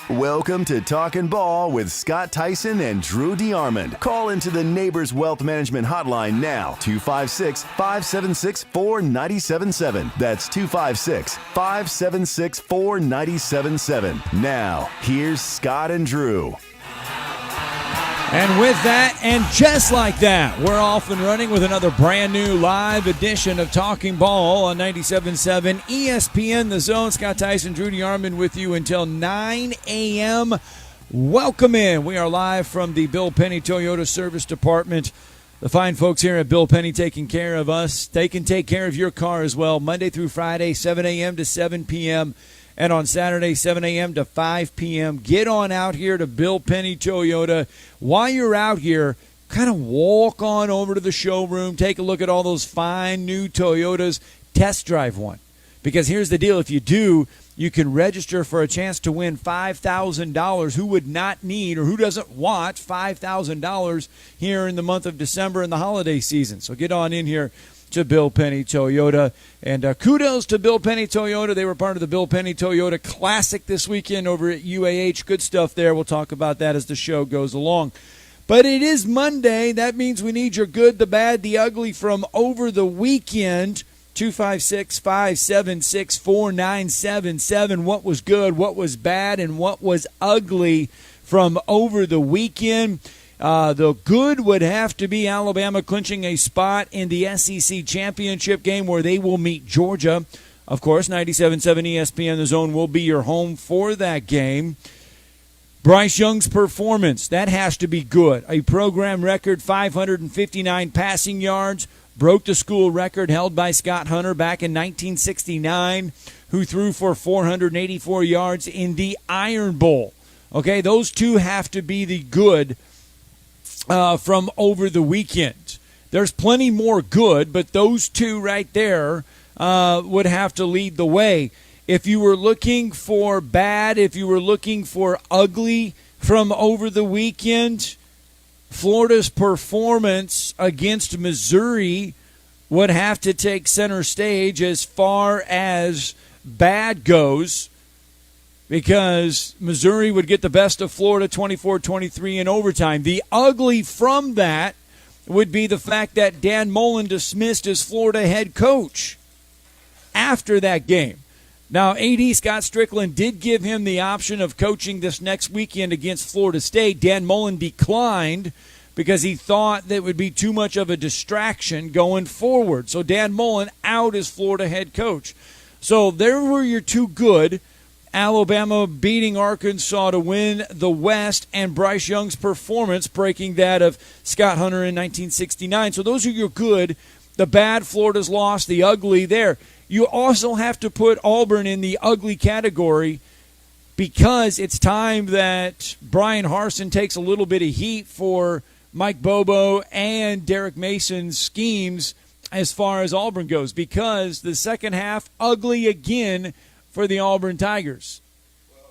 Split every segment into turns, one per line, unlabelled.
Welcome to Talkin Ball with Scott Theisen and Drew DeArmond. Call into the Neighbors Wealth Management Hotline now, 256-576-4977. That's 256-576-4977. Now, here's Scott and Drew.
And with that, and just like that, we're off and running with another brand new live edition of Talking Ball on 97.7 ESPN The Zone. Scott Theisen, Drew DeArmond with you until 9 a.m. Welcome in. We are live from the Bill Penny Toyota Service Department. The fine folks here at Bill Penny taking care of us. They can take care of your car as well, Monday through Friday, 7 a.m. to 7 p.m., and on Saturday, 7 a.m. to 5 p.m. Get on out here to Bill Penny Toyota. While you're out here, kind of walk on over to the showroom, take a look at all those fine new Toyotas, test drive one. Because here's the deal. If you do, you can register for a chance to win $5,000. Who would not need or who doesn't want $5,000 here in the month of December and the holiday season? So get on in here to Bill Penny Toyota. And kudos to Bill Penny Toyota. They were part of the Bill Penny Toyota Classic this weekend over at UAH. Good stuff there. We'll talk about that as the show goes along. But it is Monday. That means we need your good, the bad, the ugly from over the weekend. 256-576-4977. What was good, what was bad, and what was ugly from over the weekend? The good would have to be Alabama clinching a spot in the SEC championship game where they will meet Georgia. Of course, 97.7 ESPN The Zone will be your home for that game. Bryce Young's performance, that has to be good. A program record 559 passing yards, broke the school record held by Scott Hunter back in 1969, who threw for 484 yards in the Iron Bowl. Okay, those two have to be the good from over the weekend. There's plenty more good, but those two right there would have to lead the way. If you were looking for bad, if you were looking for ugly from over the weekend, Florida's performance against Missouri would have to take center stage as far as bad goes, because Missouri would get the best of Florida 24-23 in overtime. The ugly from that would be the fact that Dan Mullen dismissed his Florida head coach after that game. Now, A.D. Scott Strickland did give him the option of coaching this next weekend against Florida State. Dan Mullen declined because he thought that would be too much of a distraction going forward. So Dan Mullen out as Florida head coach. So there were your two good. Alabama beating Arkansas to win the West, and Bryce Young's performance breaking that of Scott Hunter in 1969. So those are your good. The bad, Florida's lost. The ugly there. You also have to put Auburn in the ugly category because it's time that Brian Harsin takes a little bit of heat for Mike Bobo and Derek Mason's schemes as far as Auburn goes, because the second half, ugly again for the Auburn Tigers.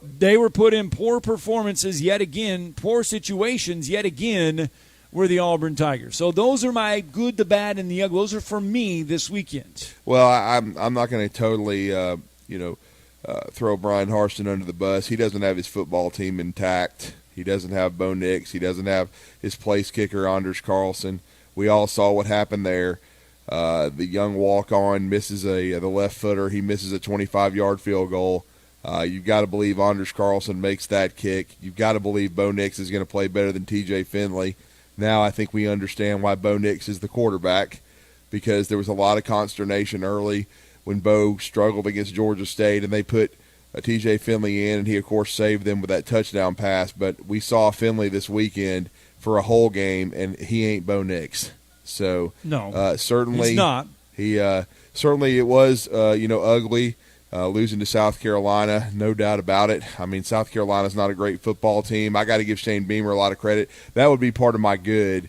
They were put in poor performances yet again, poor situations yet again were the Auburn Tigers. So those are my good, the bad, and the ugly. Those are for me this weekend.
Well, I'm not going to totally, throw Brian Harsin under the bus. He doesn't have his football team intact. He doesn't have Bo Nix. He doesn't have his place kicker, Anders Carlson. We all saw what happened there. The young walk-on misses the left footer. He misses a 25-yard field goal. You've got to believe Anders Carlson makes that kick. You've got to believe Bo Nix is going to play better than T.J. Finley. Now I think we understand why Bo Nix is the quarterback, because there was a lot of consternation early when Bo struggled against Georgia State, and they put T.J. Finley in, and he, of course, saved them with that touchdown pass. But we saw Finley this weekend for a whole game, and he ain't Bo Nix. So
no,
certainly
he's not.
He certainly it was ugly losing to South Carolina, no doubt about it. I mean, South Carolina's not a great football team. I got to give Shane Beamer a lot of credit. That would be part of my good.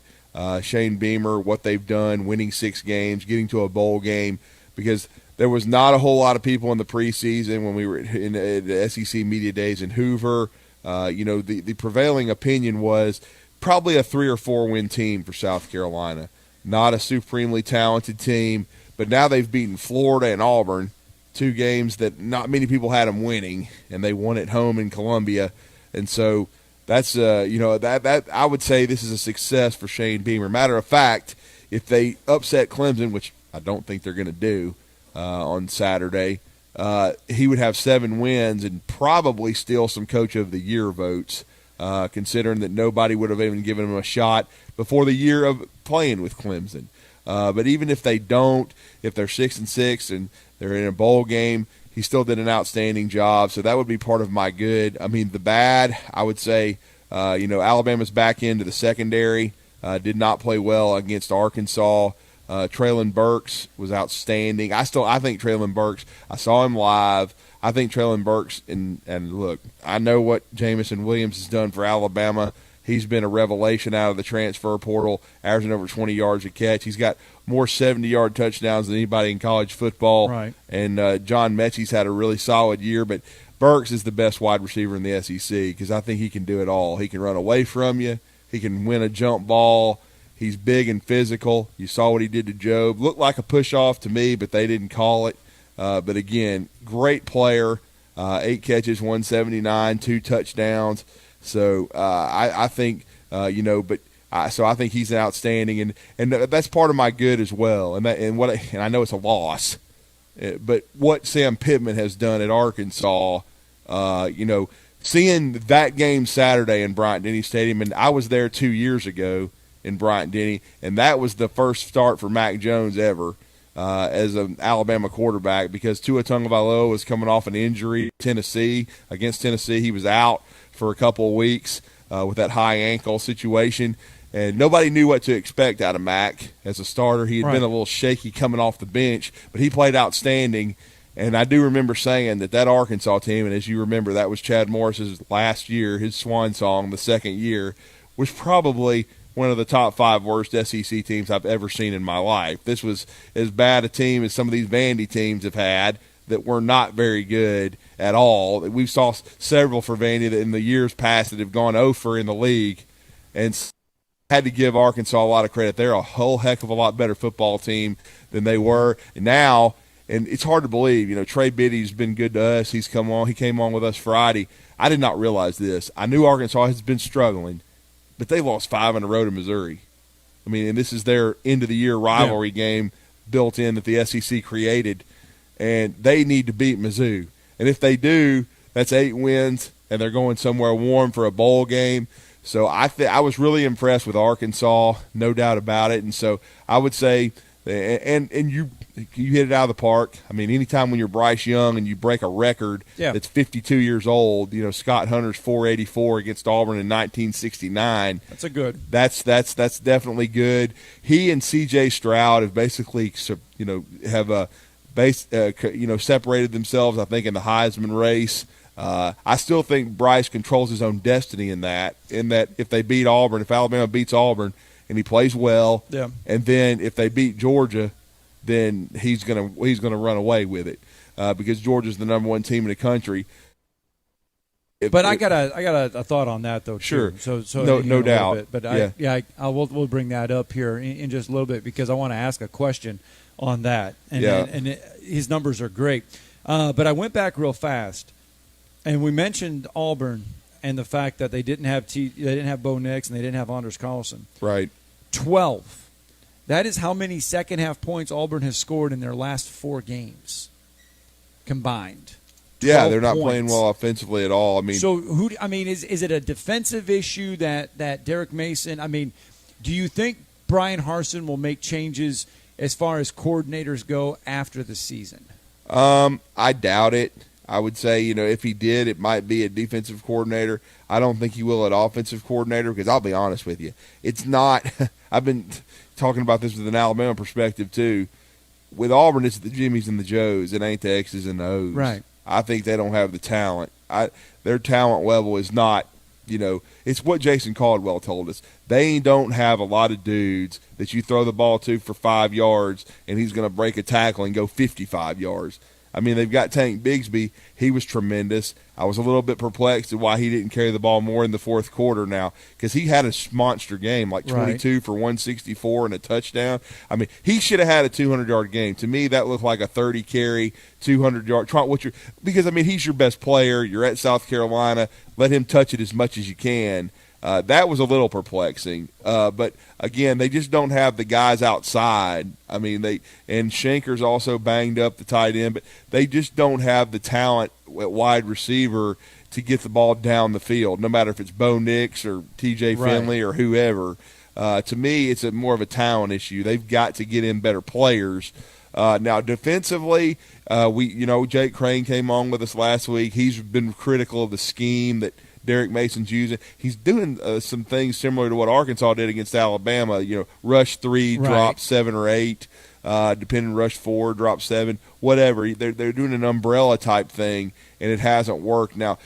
Shane Beamer, what they've done, winning 6 games, getting to a bowl game, because there was not a whole lot of people in the preseason when we were in the SEC Media Days in Hoover. The prevailing opinion was probably a 3 or 4 win team for South Carolina. Not a supremely talented team, but now they've beaten Florida and Auburn, 2 games that not many people had them winning, and they won at home in Columbia. And so that's that I would say this is a success for Shane Beamer. Matter of fact, if they upset Clemson, which I don't think they're going to do on Saturday, he would have 7 wins and probably steal some Coach of the Year votes, considering that nobody would have even given him a shot before the year of playing with Clemson. But even if they don't, if they're 6-6 and they're in a bowl game, he still did an outstanding job. So that would be part of my good. I mean, the bad, I would say, Alabama's back into the secondary, did not play well against Arkansas. Traylon Burks was outstanding. I think Traylon Burks, I saw him live. I think Traylon Burks, and look, I know what Jamison Williams has done for Alabama. He's been a revelation out of the transfer portal, averaging over 20 yards a catch. He's got more 70-yard touchdowns than anybody in college football.
Right.
And John Mechie's had a really solid year, but Burks is the best wide receiver in the SEC because I think he can do it all. He can run away from you. He can win a jump ball. He's big and physical. You saw what he did to Job. Looked like a push-off to me, but they didn't call it. But, again, great player. 8 catches, 179, 2 touchdowns. So I think, so I think he's outstanding. And that's part of my good as well. And I know it's a loss. But what Sam Pittman has done at Arkansas, seeing that game Saturday in Bryant-Denny Stadium, and I was there 2 years ago in Bryant-Denny, and that was the first start for Mac Jones ever as an Alabama quarterback because Tua Tagovailoa was coming off an injury against Tennessee. He was out for a couple of weeks with that high ankle situation, and nobody knew what to expect out of Mac as a starter. He had been a little shaky coming off the bench, but he played outstanding. And I do remember saying that Arkansas team, and as you remember, that was Chad Morris's last year, his swan song, the second year, was probably one of the top 5 worst SEC teams I've ever seen in my life. This was as bad a team as some of these Vandy teams have had that were not very good at all. We saw several for Vandy that in the years past that have gone over in the league, and had to give Arkansas a lot of credit. They're a whole heck of a lot better football team than they were. And now, and it's hard to believe, Trey Biddy's been good to us. He came on with us Friday. I did not realize this. I knew Arkansas has been struggling, but they lost 5 in a row to Missouri. I mean, and this is their end-of-the-year rivalry game built in that the SEC created, and they need to beat Mizzou. And if they do, that's 8 wins, and they're going somewhere warm for a bowl game. So I was really impressed with Arkansas, no doubt about it. And so I would say, and you hit it out of the park. I mean, anytime when you're Bryce Young and you break a record that's 52 years old, Scott Hunter's 484 against Auburn in 1969. That's a good. That's definitely good. He and C.J. Stroud have basically, have separated themselves, I think, in the Heisman race. I still think Bryce controls his own destiny in that if they beat Auburn, if Alabama beats Auburn and he plays well, and then if they beat Georgia, then he's gonna run away with it because Georgia's the number 1 team in the country.
But I got a thought on that though.
Sure.
Too. So
no doubt.
But we'll bring that up here in just a little bit because I want to ask a question on that. And his numbers are great. But I went back real fast. And we mentioned Auburn and the fact that they didn't have Bo Nix and they didn't have Anders Carlson.
Right.
12. That is how many second-half points Auburn has scored in their last 4 games combined.
Yeah, they're not playing well offensively at all. I mean,
so is it a defensive issue that Derek Mason? I mean, do you think Brian Harsin will make changes as far as coordinators go after the season?
I doubt it. I would say, if he did, it might be a defensive coordinator. I don't think he will at offensive coordinator because I'll be honest with you. It's not – I've been talking about this with an Alabama perspective too. With Auburn, it's the Jimmies and the Joes. It ain't the X's and the O's.
Right.
I think they don't have the talent. Their talent level is not – it's what Jason Caldwell told us. They don't have a lot of dudes that you throw the ball to for 5 yards and he's going to break a tackle and go 55 yards. I mean, they've got Tank Bigsby. He was tremendous. I was a little bit perplexed at why he didn't carry the ball more in the fourth quarter now, because he had a monster game, like 22 for 164 and a touchdown. I mean, he should have had a 200-yard game. To me, that looked like a 30-carry, 200-yard. Because, I mean, he's your best player. You're at South Carolina. Let him touch it as much as you can. That was a little perplexing. But, again, they just don't have the guys outside. I mean, and Shanker's also banged up, the tight end, but they just don't have the talent at wide receiver to get the ball down the field, no matter if it's Bo Nix or T.J. Finley or whoever. To me, it's more of a talent issue. They've got to get in better players. Now, defensively, Jake Crane came on with us last week. He's been critical of the scheme that Derek Mason's using. He's doing some things similar to what Arkansas did against Alabama. Rush 3, drop 7 or 8, depending rush 4, drop 7, whatever. They're doing an umbrella type thing, and it hasn't worked. Now,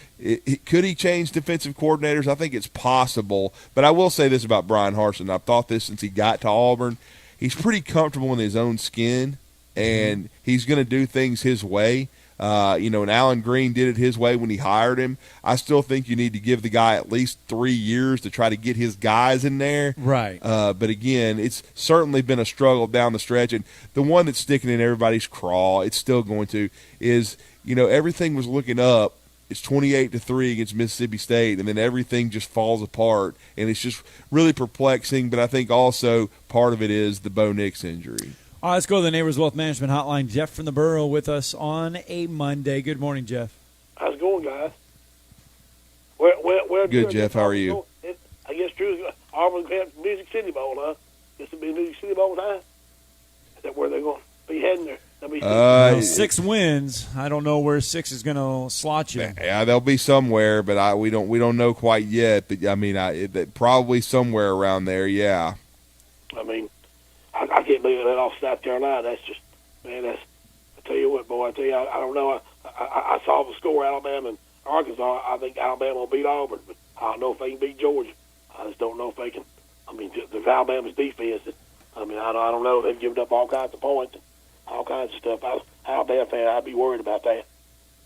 could he change defensive coordinators? I think it's possible. But I will say this about Brian Harsin. I've thought this since he got to Auburn. He's pretty comfortable in his own skin, and he's going to do things his way. And Alan Green did it his way when he hired him. I still think you need to give the guy at least 3 years to try to get his guys in there.
Right.
But again, it's certainly been a struggle down the stretch. And the one that's sticking in everybody's craw, it's still going to, is, everything was looking up. It's 28-3 against Mississippi State, and then everything just falls apart. And it's just really perplexing. But I think also part of it is the Bo Nix injury.
All right, let's go to the Neighbors Wealth Management Hotline. Jeff from the Borough with us on a Monday. Good morning, Jeff.
How's it going, guys? Well,
good, Jeff. How are you?
I guess Drew's Auburn's going to have Music City Bowl, huh? This will be Music City Bowl time? Is that where they're going to be heading there?
6 wins. I don't know where 6 is going to slot you.
Yeah, they'll be somewhere, but we don't know quite yet. But I mean, probably somewhere around there. Yeah.
I mean, I can't believe that off South Carolina. That's just, man. I tell you what, boy. I tell you, I don't know. I saw the score, Alabama and Arkansas. I think Alabama will beat Auburn, but I don't know if they can beat Georgia. I just don't know if they can. I mean, there's Alabama's defense. I mean, I don't know. They've given up all kinds of points and all kinds of stuff. I was an Alabama fan. I'd be worried about that.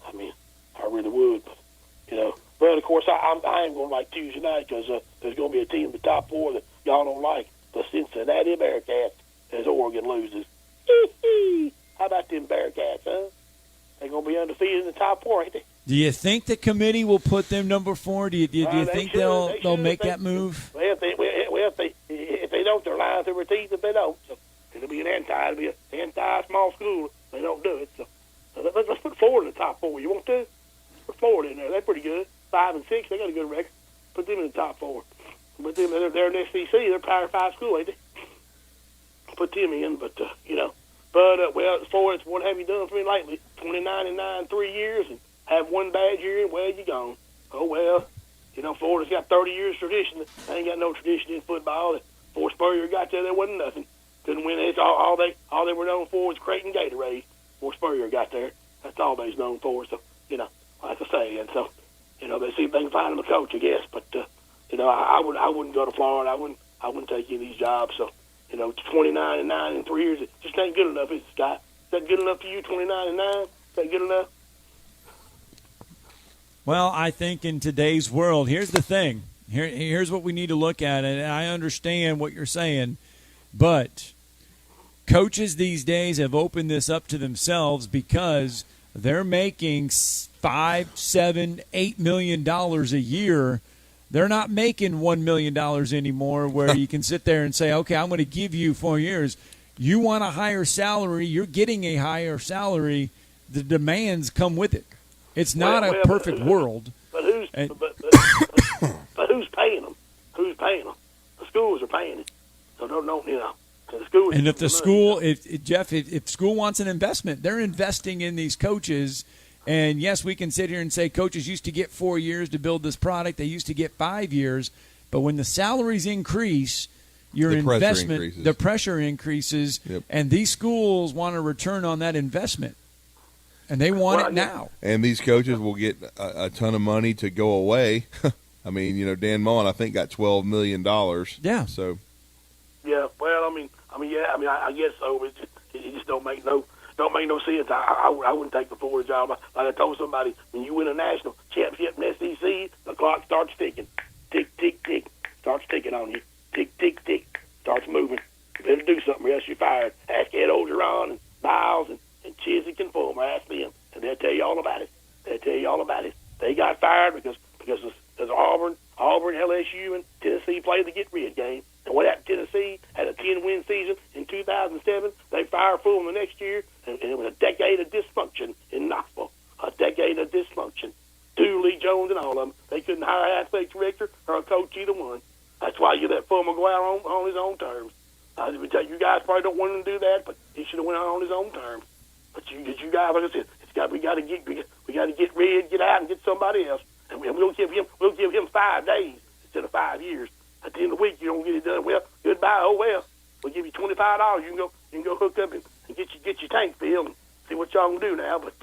I mean, I really would. But, but of course, I ain't going to like Tuesday night because there's going to be a team in the top 4 that y'all don't like. The Cincinnati Bearcats, as Oregon loses. How about them Bearcats, huh? They're going to be undefeated in the top 4, ain't they?
Do you think the committee will put them number 4? Do you think they'll make that move?
Well, if they don't, they're lying through their teeth if they don't. So it'll be an anti-small school if they don't do it. So let's put Florida in the top 4. You want to? Put Florida in there. They're pretty good. 5 and 6, they got a good record. Put them in the top 4. But they're an SEC. They're Power 5 school, ain't they? Put them in, but Florida, what have you done for me lately? 29-9, 3 years, and have one bad year, and well, you gone. Oh well, Florida's got 30 years tradition. They ain't got no tradition in football. Before Spurrier got there wasn't nothing. Couldn't win. It's all they were known for was Creighton Gatorade. Before Spurrier got there, that's all they's known for. So like I say, and so they see if they can find him a coach, I guess. But I wouldn't go to Florida. I wouldn't take any of these jobs. So 29-9 in 3 years, it just ain't good enough. Is that good enough to you? 29-9, is that good enough?
Well, I think in today's world, here's the thing. Here's what we need to look at, and I understand what you're saying, but coaches these days have opened this up to themselves because they're making $5, $7, $8 million a year. They're not making $1 million anymore where you can sit there and say, okay, I'm going to give you 4 years. You want a higher salary. You're getting a higher salary. The demands come with it. It's not a perfect world.
But who's paying them? Who's paying them? The schools are paying it. So don't the schools.
And if the school, if school wants an investment, they're investing in these coaches. And, yes, we can sit here and say coaches used to get 4 years to build this product. They used to get 5 years. But when the salaries increase, the pressure increases, yep. And these schools want a return on that investment. And they want it now. And
these coaches will get a ton of money to go away. I mean, Dan Mullen, I think, got $12 million.
Yeah.
So.
Yeah, well, I guess so. It just don't make no don't make no sense. I wouldn't take the Florida job. Like I told somebody, when you win a national championship in the SEC, the clock starts ticking. Tick, tick, tick. Starts ticking on you. Tick, tick, tick. Starts moving. You better do something or else you're fired. Ask Ed Ogeron and Miles and Chiswick and Fulmer. Ask them, and they'll tell you all about it. They'll tell you all about it. They got fired because Auburn, LSU, and Tennessee played the get-rid game. And what happened? Tennessee had a 10-win season in 2007. They fired Fulmer the next year, and it was a decade of dysfunction in Knoxville. A decade of dysfunction. Dooley, Jones, and all of them. They couldn't hire an athletic director or a coach, either one. That's why you let Fulmer go out on his own terms. I would tell you guys probably don't want him to do that, but he should have went out on his own terms. But you guys, like I said, we got to get rid, get out, and get somebody else. And we'll give him 5 days instead of 5 years. At the end of the week, you don't get it done. Well, goodbye. Oh well. We'll give you $25. You can go hook up and get your tank filled and see what y'all can do now. But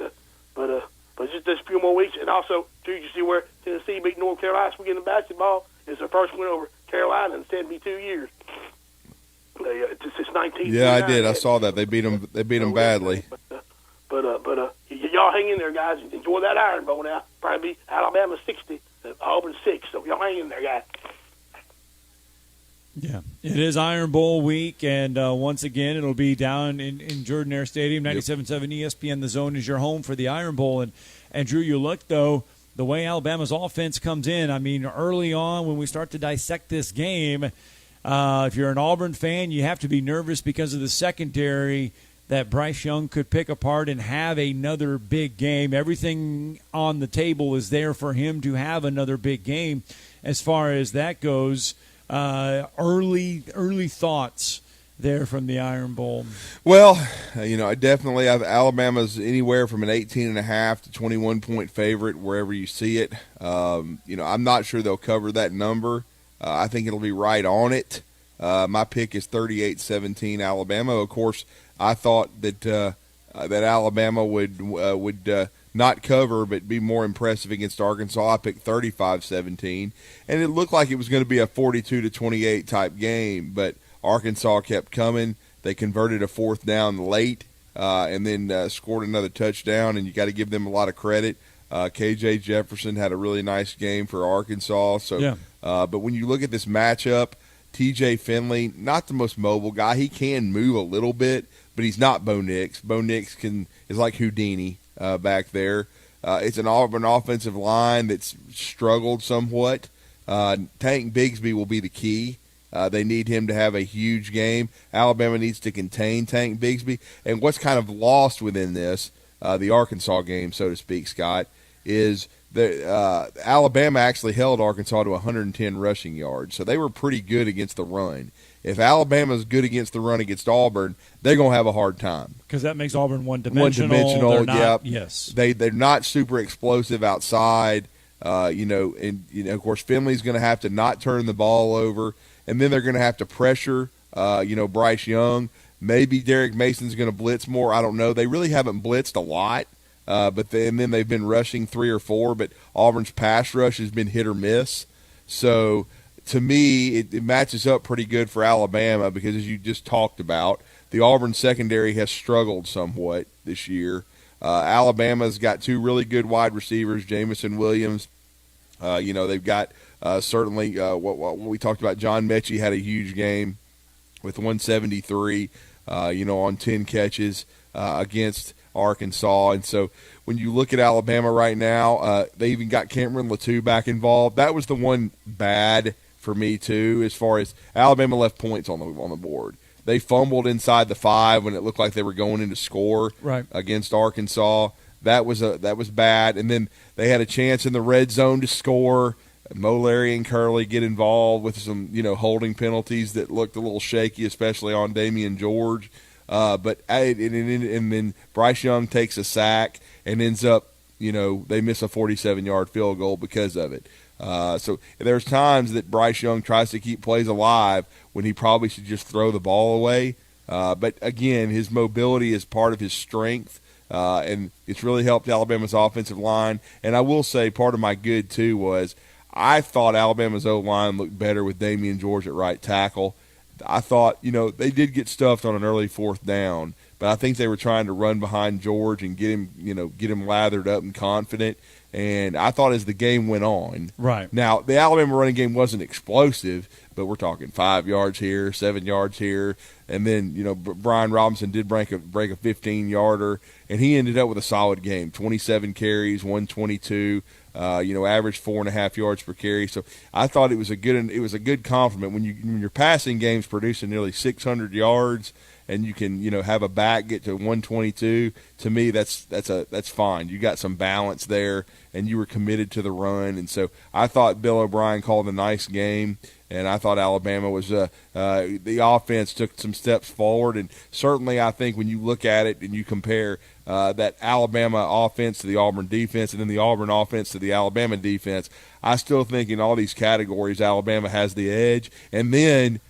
just a few more weeks, and also too, you see where Tennessee beat North Carolina this weekend in basketball. It's their first win over Carolina in 72 years. Since 19.
Yeah, I did. I saw that they beat them. They beat them badly.
But y'all hang in there, guys. Enjoy that Iron Bowl now. Probably be Alabama 60, Auburn 6. So y'all hang in there, guys.
Yeah, it is Iron Bowl week, and once again, it'll be down in Jordan Air Stadium, 97.7 ESPN. The Zone is your home for the Iron Bowl. And Drew, you look, though, the way Alabama's offense comes in, I mean, early on when we start to dissect this game, if you're an Auburn fan, you have to be nervous because of the secondary that Bryce Young could pick apart and have another big game. Everything on the table is there for him to have another big game as far as that goes. Early thoughts there from the Iron Bowl.
Well, I definitely have Alabama's anywhere from an 18.5 to 21-point favorite wherever you see it. I'm not sure they'll cover that number. I think it'll be right on it. My pick is 38-17 Alabama. Of course, I thought that Alabama would not cover but be more impressive against Arkansas. I picked 35-17, and it looked like it was going to be a 42-28 type game, but Arkansas kept coming. They converted a 4th down late and then scored another touchdown, and you got to give them a lot of credit. KJ Jefferson had a really nice game for Arkansas. So,
yeah.
But when you look at this matchup, TJ Finley, not the most mobile guy. He can move a little bit, but he's not Bo Nix. Bo Nix is like Houdini back there. It's an Auburn offensive line that's struggled somewhat. Tank Bigsby will be the key. They need him to have a huge game. Alabama needs to contain Tank Bigsby. And what's kind of lost within this, the Arkansas game, so to speak, Scott, is that Alabama actually held Arkansas to 110 rushing yards. So they were pretty good against the run. If Alabama's good against the run against Auburn, they're going to have a hard time.
Because that makes Auburn one-dimensional. They're not,
yeah.
Yes.
They're not super explosive outside. And of course, Finley's going to have to not turn the ball over. And then they're going to have to pressure, Bryce Young. Maybe Derek Mason's going to blitz more. I don't know. They really haven't blitzed a lot. But then they've been rushing 3 or 4. But Auburn's pass rush has been hit or miss. So to me, it matches up pretty good for Alabama because, as you just talked about, the Auburn secondary has struggled somewhat this year. Alabama's got 2 really good wide receivers, Jamison Williams. They've got certainly what we talked about. John Mechie had a huge game with 173, on 10 catches against Arkansas. And so when you look at Alabama right now, they even got Cameron Latou back involved. That was the one bad for me too, as far as Alabama left points on the board. They fumbled inside the 5 when it looked like they were going in to score against Arkansas. That was bad. And then they had a chance in the red zone to score. Mo, Larry, and Curley get involved with some, holding penalties that looked a little shaky, especially on Damian George. And then Bryce Young takes a sack and ends up, they miss a 47-yard field goal because of it. So there's times that Bryce Young tries to keep plays alive when he probably should just throw the ball away. But again, his mobility is part of his strength, and it's really helped Alabama's offensive line. And I will say part of my good, too, was I thought Alabama's O-line looked better with Damian George at right tackle. I thought, they did get stuffed on an early 4th down, but I think they were trying to run behind George and get him lathered up and confident. And I thought as the game went on,
right
now the Alabama running game wasn't explosive, but we're talking 5 yards here, 7 yards here, and then Brian Robinson did break a 15-yarder, and he ended up with a solid game, 27 carries, 122. Averaged 4.5 yards per carry. So I thought it was a good compliment when your passing game's producing nearly 600 yards, and you can have a back get to 122. To me, that's fine. You got some balance there, and you were committed to the run. And so I thought Bill O'Brien called a nice game, and I thought Alabama was the offense took some steps forward. And certainly I think when you look at it and you compare that Alabama offense to the Auburn defense and then the Auburn offense to the Alabama defense, I still think in all these categories Alabama has the edge. And then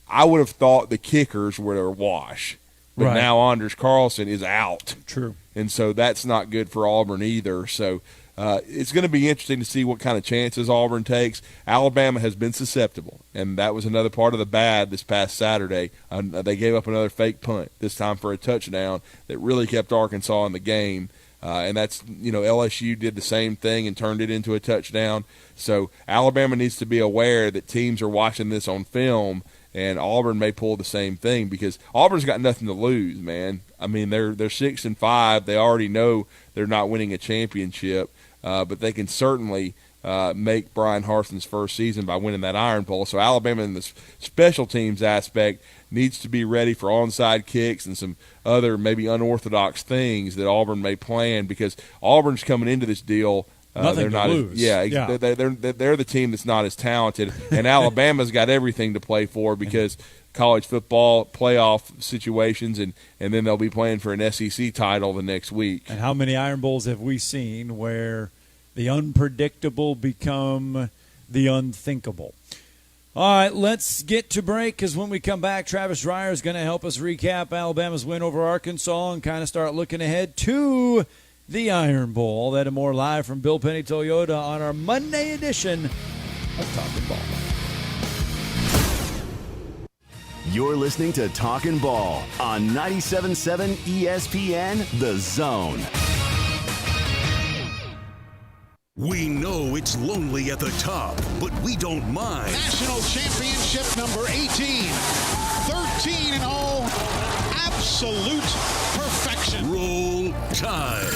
I would have thought the kickers were a wash. But now Anders Carlson is out.
True.
And so that's not good for Auburn either. So it's going to be interesting to see what kind of chances Auburn takes. Alabama has been susceptible, and that was another part of the bad this past Saturday. They gave up another fake punt, this time for a touchdown, that really kept Arkansas in the game. And that's, LSU did the same thing and turned it into a touchdown. So Alabama needs to be aware that teams are watching this on film, and Auburn may pull the same thing because Auburn's got nothing to lose, man. I mean, they're 6-5. They already know they're not winning a championship, but they can certainly make Brian Harsin's first season by winning that Iron Bowl. So Alabama in the special teams aspect needs to be ready for onside kicks and some other maybe unorthodox things that Auburn may plan, because Auburn's coming into this deal.
Nothing to lose.
They're the team that's not as talented, and Alabama's got everything to play for because college football playoff situations, and then they'll be playing for an SEC title the next week.
And how many Iron Bowls have we seen where the unpredictable become the unthinkable? All right, let's get to break, because when we come back, Travis Dreyer is going to help us recap Alabama's win over Arkansas and kind of start looking ahead to the Iron Bowl. All that and more live from Bill Penny Toyota on our Monday edition of Talkin Ball.
You're listening to Talkin Ball on 97.7 ESPN, The Zone.
We know it's lonely at the top, but we don't mind.
National championship number 18. 13-0. Absolute perfection.
Roll Tide.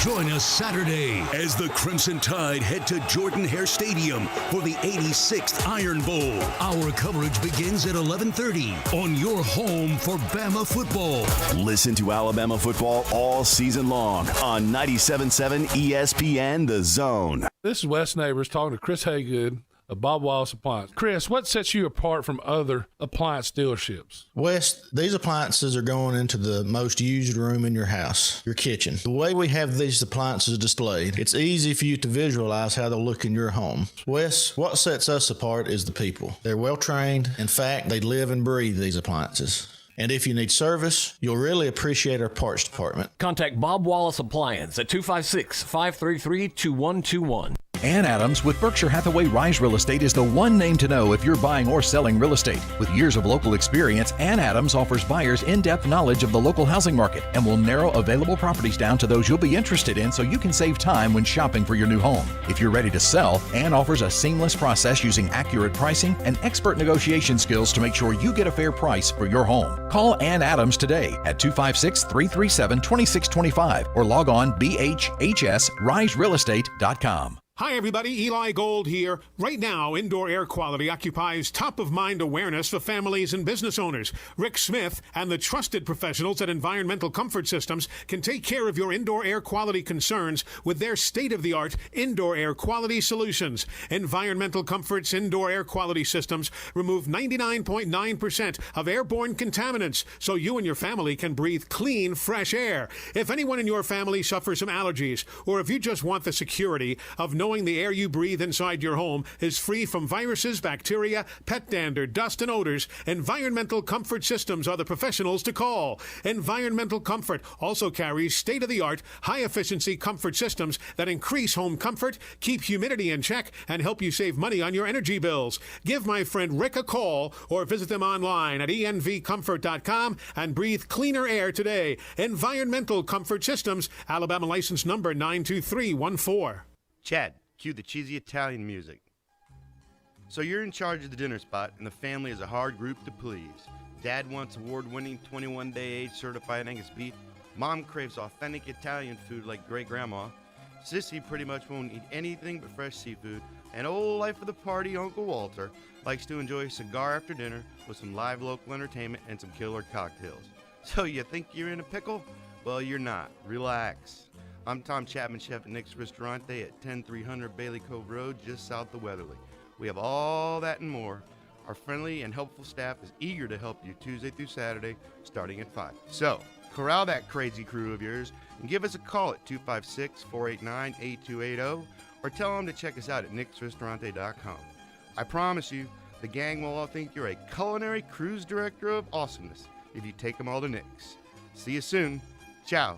Join us Saturday as the Crimson Tide head to Jordan-Hare Stadium for the 86th Iron Bowl. Our coverage begins at 11:30 on your home for Bama football.
Listen to Alabama football all season long on 97.7 ESPN, The Zone.
This is Wes Neighbors talking to Chris Haygood of Bob Wallace Appliance. Chris, what sets you apart from other appliance dealerships?
Wes, these appliances are going into the most used room in your house, your kitchen. The way we have these appliances displayed, it's easy for you to visualize how they'll look in your home. Wes, what sets us apart is the people. They're well trained. In fact, they live and breathe these appliances. And if you need service, you'll really appreciate our parts department.
Contact Bob Wallace Appliance at 256-533-2121.
Ann Adams with Berkshire Hathaway Rise Real Estate is the one name to know if you're buying or selling real estate. With years of local experience, Ann Adams offers buyers in-depth knowledge of the local housing market and will narrow available properties down to those you'll be interested in so you can save time when shopping for your new home. If you're ready to sell, Ann offers a seamless process using accurate pricing and expert negotiation skills to make sure you get a fair price for your home. Call Ann Adams today at 256-337-2625 or log on bhhsriserealestate.com.
Hi, everybody. Eli Gold here. Right now, indoor air quality occupies top-of-mind awareness for families and business owners. Rick Smith and the trusted professionals at Environmental Comfort Systems can take care of your indoor air quality concerns with their state-of-the-art indoor air quality solutions. Environmental Comfort's indoor air quality systems remove 99.9% of airborne contaminants so you and your family can breathe clean, fresh air. If anyone in your family suffers from allergies, or if you just want the security of knowing the air you breathe inside your home is free from viruses, bacteria, pet dander, dust, and odors, Environmental Comfort Systems are the professionals to call. Environmental Comfort also carries state-of-the-art, high-efficiency comfort systems that increase home comfort, keep humidity in check, and help you save money on your energy bills. Give my friend Rick a call or visit them online at envcomfort.com and breathe cleaner air today. Environmental Comfort Systems, Alabama license number 92314.
Chad, cue the cheesy Italian music. So you're in charge of the dinner spot, and the family is a hard group to please. Dad wants award-winning 21-day-age certified Angus beef. Mom craves authentic Italian food like great-grandma. Sissy pretty much won't eat anything but fresh seafood. And old life of the party, Uncle Walter, likes to enjoy a cigar after dinner with some live local entertainment and some killer cocktails. So you think you're in a pickle? Well, you're not. Relax. I'm Tom Chapman, chef at Nick's Ristorante at 10300 Bailey Cove Road, just south of Weatherly. We have all that and more. Our friendly and helpful staff is eager to help you Tuesday through Saturday, starting at 5. So, corral that crazy crew of yours and give us a call at 256-489-8280 or tell them to check us out at nicksristorante.com. I promise you, the gang will all think you're a culinary cruise director of awesomeness if you take them all to Nick's. See you soon. Ciao.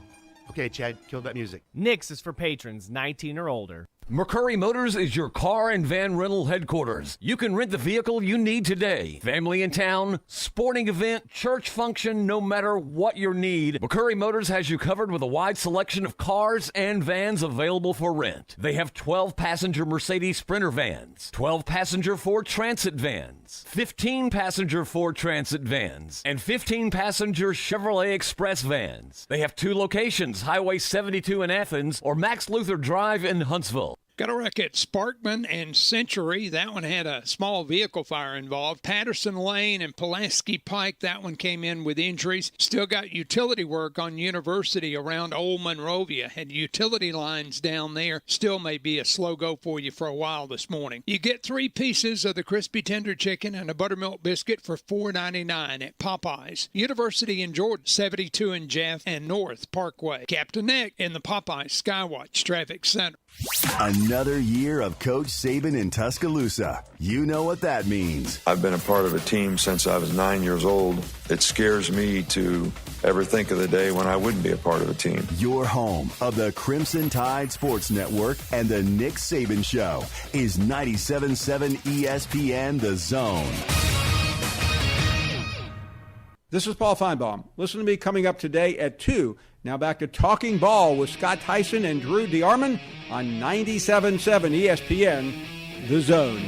Okay, Chad, kill that music.
Nick's is for patrons 19 or older.
McCurry Motors is your car and van rental headquarters. You can rent the vehicle you need today. Family in town, sporting event, church function, no matter what your need, McCurry Motors has you covered with a wide selection of cars and vans available for rent. They have 12-passenger Mercedes Sprinter vans, 12-passenger Ford Transit vans, 15-passenger Ford Transit vans, and 15-passenger Chevrolet Express vans. They have 2 locations, Highway 72 in Athens or Max Luther Drive in Huntsville.
Got a wreck at Sparkman and Century. That one had a small vehicle fire involved. Patterson Lane and Pulaski Pike, that one came in with injuries. Still got utility work on University around Old Monrovia. Had utility lines down there. Still may be a slow go for you for a while this morning. You get 3 pieces of the crispy tender chicken and a buttermilk biscuit for $4.99 at Popeyes. University in Jordan, 72 in Jeff and North Parkway. Captain Nick in the Popeyes Skywatch Traffic Center.
Another year of Coach Saban in Tuscaloosa. You know what that means.
I've been a part of a team since I was 9 years old. It scares me to ever think of the day when I wouldn't be a part of a team.
Your home of the Crimson Tide Sports Network and the Nick Saban Show is 97.7 ESPN The Zone.
This is Paul Feinbaum. Listen to me coming up today at 2. Now back to Talking Ball with Scott Tyson and Drew DeArmond on 97.7 ESPN, The Zone.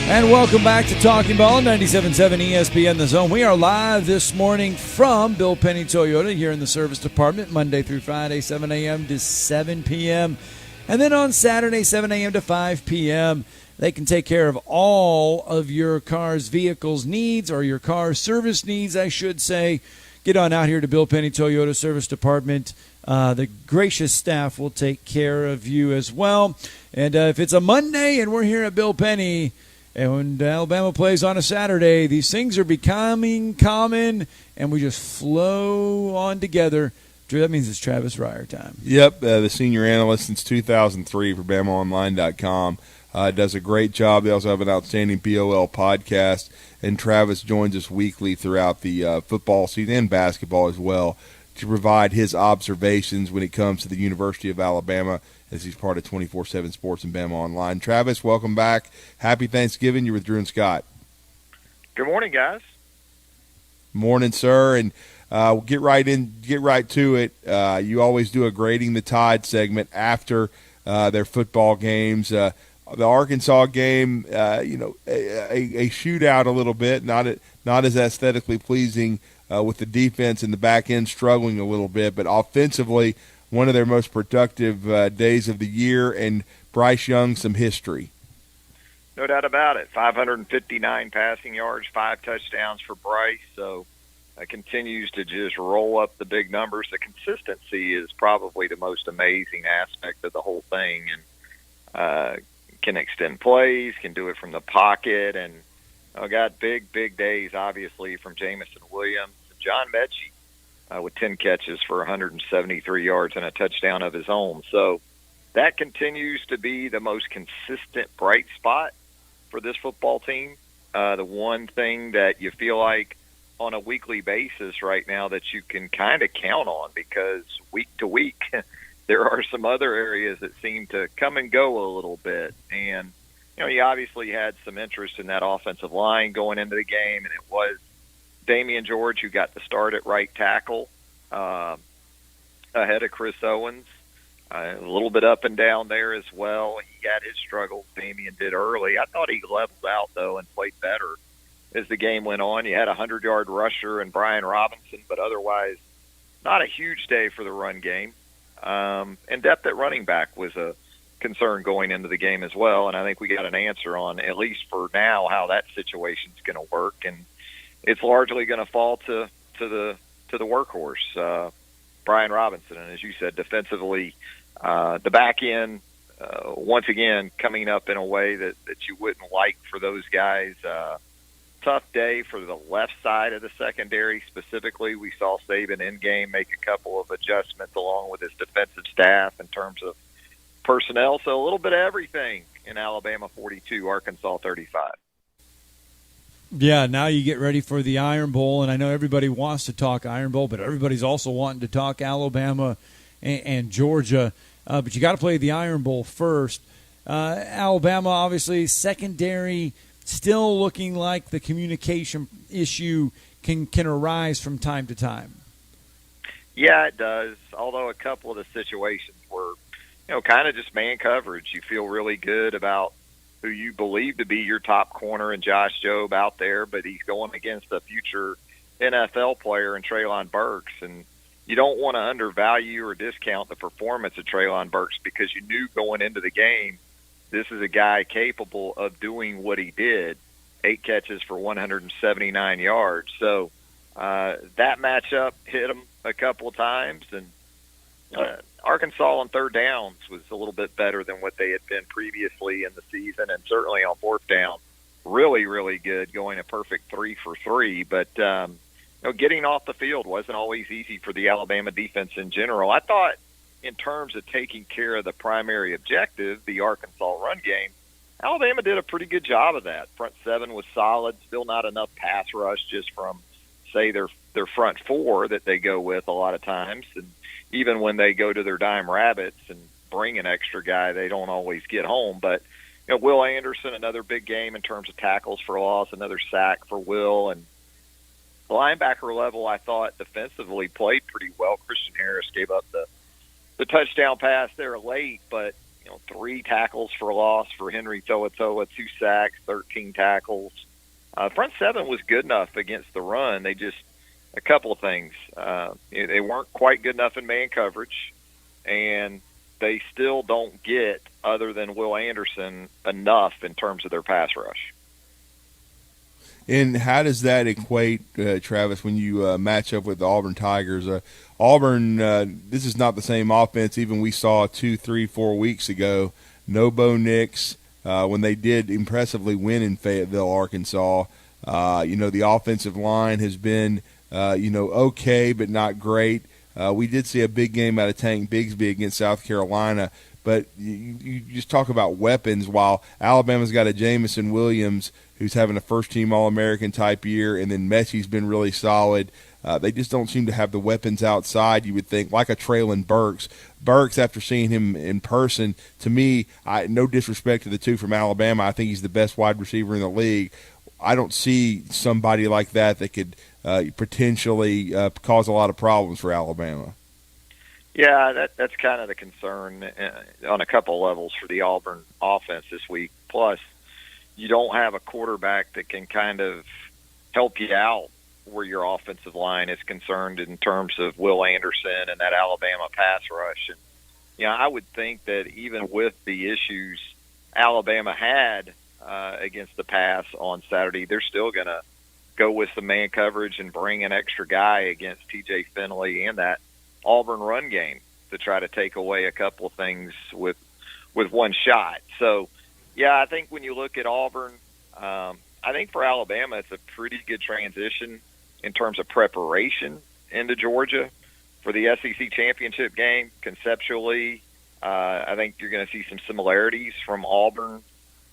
And welcome back to Talking Ball, 97.7 ESPN, The Zone. We are live this morning from Bill Penny Toyota here in the service department, Monday through Friday, 7 a.m. to 7 p.m. And then on Saturday, 7 a.m. to 5 p.m., they can take care of all of your car's vehicles needs, or your car service needs, I should say. Get on out here to Bill Penny Toyota Service Department. The gracious staff will take care of you as well. And if it's a Monday and we're here at Bill Penny, and when Alabama plays on a Saturday, these things are becoming common, and we just flow on together. Drew, that means it's Travis Reier time.
Yep, the senior analyst since 2003 for BamaOnline.com. Does a great job. They also have an outstanding BOL podcast, and Travis joins us weekly throughout the football season and basketball as well to provide his observations when it comes to the University of Alabama, as he's part of 24/7 Sports and Bama Online. Travis, welcome back. Happy Thanksgiving. You're with Drew and Scott.
Good morning, guys.
Morning, sir. And we'll get right to it. You always do a Grading the Tide segment after their football games. The Arkansas game, a shootout a little bit, not as aesthetically pleasing with the defense and the back end struggling a little bit, but offensively, one of their most productive days of the year, and Bryce Young some history.
No doubt about it. 559 passing yards, 5 touchdowns for Bryce, so continues to just roll up the big numbers. The consistency is probably the most amazing aspect of the whole thing, and can extend plays, can do it from the pocket, and got big days, obviously, from Jamison Williams. John Mechie with 10 catches for 173 yards and a touchdown of his own. So that continues to be the most consistent bright spot for this football team. The one thing that you feel like on a weekly basis right now that you can kind of count on, because week to week there are some other areas that seem to come and go a little bit. And, you obviously had some interest in that offensive line going into the game, and it was Damian George who got the start at right tackle ahead of Chris Owens. A little bit up and down there as well. He had his struggles. Damian did early. I thought he leveled out, though, and played better as the game went on. You had a 100-yard rusher and Brian Robinson, but otherwise not a huge day for the run game. And depth at running back was a concern going into the game as well, and I think we got an answer on, at least for now, how that situation's going to work. And it's largely going to fall to the workhorse, Brian Robinson. And as you said, defensively, the back end, once again, coming up in a way that you wouldn't like for those guys. Tough day for the left side of the secondary specifically. We saw Saban in game make a couple of adjustments along with his defensive staff in terms of personnel. So a little bit of everything in Alabama 42, Arkansas 35.
Yeah, now you get ready for the Iron Bowl, and I know everybody wants to talk Iron Bowl, but everybody's also wanting to talk Alabama and Georgia. But you got to play the Iron Bowl first. Alabama, obviously, secondary, still looking like the communication issue can arise from time to time.
Yeah, it does. Although a couple of the situations were, kind of just man coverage. You feel really good about who you believe to be your top corner in Josh Jobe out there, but he's going against a future NFL player in Treylon Burks. And you don't want to undervalue or discount the performance of Treylon Burks, because you knew going into the game this is a guy capable of doing what he did, 8 catches for 179 yards. So that matchup hit him a couple of times, and Arkansas on third downs was a little bit better than what they had been previously in the season, and certainly on fourth down, really, really good, going a perfect 3 for 3. But getting off the field wasn't always easy for the Alabama defense in general. I thought in terms of taking care of the primary objective, the Arkansas run game, Alabama did a pretty good job of that. Front seven was solid, still not enough pass rush just from, say, their front four that they go with a lot of times. And even when they go to their dime rabbits and bring an extra guy, they don't always get home. But Will Anderson, another big game in terms of tackles for loss, another sack for Will. And the linebacker level, I thought defensively played pretty well. Christian Harris gave up the touchdown pass there late, but 3 tackles for loss for Henry To'oTo'o, 2 sacks, 13 tackles. Front seven was good enough against the run. They just, a couple of things. They weren't quite good enough in man coverage, and they still don't get, other than Will Anderson, enough in terms of their pass rush.
And how does that equate, Travis, when you match up with the Auburn Tigers? Auburn, this is not the same offense even we saw 2, 3, 4 weeks ago. No Bo Nix, when they did impressively win in Fayetteville, Arkansas. The offensive line has been, okay, but not great. We did see a big game out of Tank Bigsby against South Carolina. But you just talk about weapons. While Alabama's got a Jamison Williams who's having a first-team All-American type year, and then Messi's been really solid, they just don't seem to have the weapons outside, you would think, like a Treylon Burks. Burks, after seeing him in person, to me, no disrespect to the two from Alabama, I think he's the best wide receiver in the league. I don't see somebody like that could potentially cause a lot of problems for Alabama.
Yeah, that's kind of the concern on a couple levels for the Auburn offense this week. Plus, you don't have a quarterback that can kind of help you out where your offensive line is concerned in terms of Will Anderson and that Alabama pass rush. And I would think that even with the issues Alabama had against the pass on Saturday, they're still going to go with some man coverage and bring an extra guy against TJ Finley and that Auburn run game to try to take away a couple of things with one shot. So, I think when you look at Auburn, I think for Alabama it's a pretty good transition in terms of preparation into Georgia for the SEC championship game. Conceptually, I think you're going to see some similarities from Auburn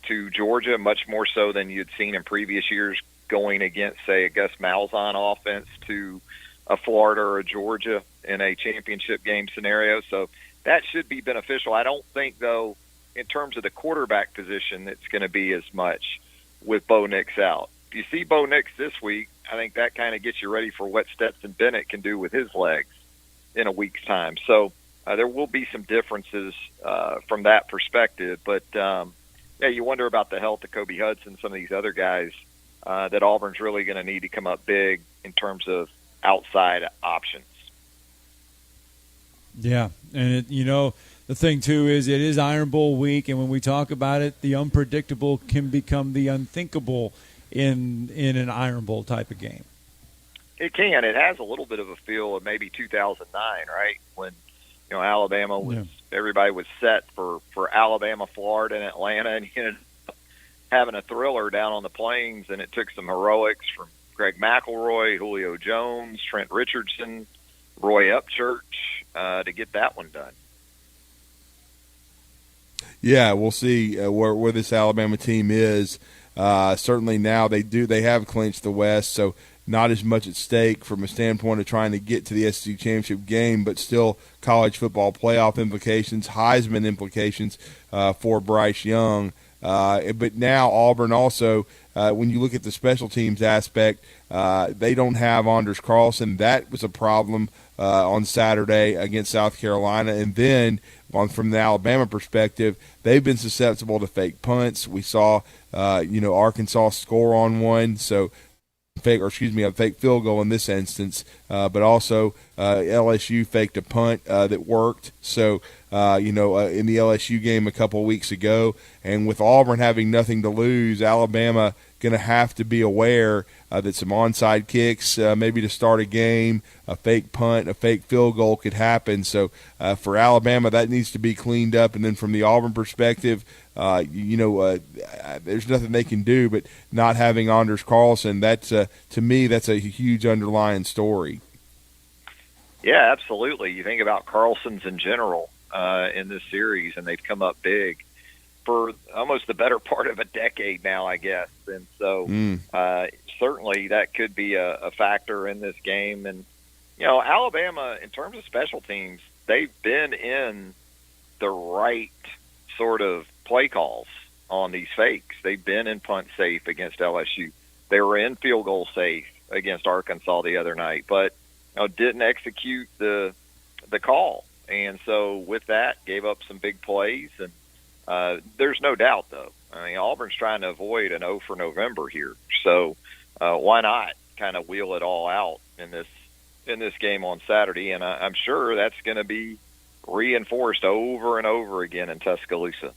to Georgia, much more so than you'd seen in previous years going against, say, a Gus Malzahn offense to a Florida or a Georgia in a championship game scenario. So that should be beneficial. I don't think, though, in terms of the quarterback position, it's going to be as much with Bo Nix out. If you see Bo Nix this week, I think that kind of gets you ready for what Stetson Bennett can do with his legs in a week's time. So there will be some differences from that perspective. But, you wonder about the health of Kobe Hudson, some of these other guys that Auburn's really going to need to come up big in terms of outside options.
Yeah, and the thing too is it is Iron Bowl week, and when we talk about it, the unpredictable can become the unthinkable in an Iron Bowl type of game.
It can. It has a little bit of a feel of maybe 2009, right? When Alabama was everybody was set for Alabama, Florida, and Atlanta, and you ended up having a thriller down on the plains, and it took some heroics from Greg McElroy, Julio Jones, Trent Richardson, Roy Upchurch to get that one done.
Yeah, we'll see where this Alabama team is. Certainly now they have clinched the West, so not as much at stake from a standpoint of trying to get to the SEC championship game, but still college football playoff implications, Heisman implications for Bryce Young. But now Auburn also, when you look at the special teams aspect, they don't have Anders Carlson. That was a problem on Saturday against South Carolina. And then from the Alabama perspective, they've been susceptible to fake punts. We saw, Arkansas score on one, so a fake field goal in this instance, but also LSU faked a punt that worked. So, in the LSU game a couple of weeks ago, and with Auburn having nothing to lose, Alabama going to have to be aware that some onside kicks, maybe to start a game, a fake punt, a fake field goal could happen. So for Alabama, that needs to be cleaned up. And then from the Auburn perspective, there's nothing they can do, but not having Anders Carlson, that's to me, that's a huge underlying story.
Yeah, absolutely. You think about Carlson's in general in this series, and they've come up big for almost the better part of a decade now, I guess. And so certainly that could be a factor in this game. And, Alabama, in terms of special teams, they've been in the right sort of play calls on these fakes. They've been in punt safe against LSU. They were in field goal safe against Arkansas the other night, but didn't execute the call. And so with that, gave up some big plays. And there's no doubt, though. I mean, Auburn's trying to avoid an O for November here. So why not kind of wheel it all out in this game on Saturday? And I'm sure that's going to be reinforced over and over again in Tuscaloosa.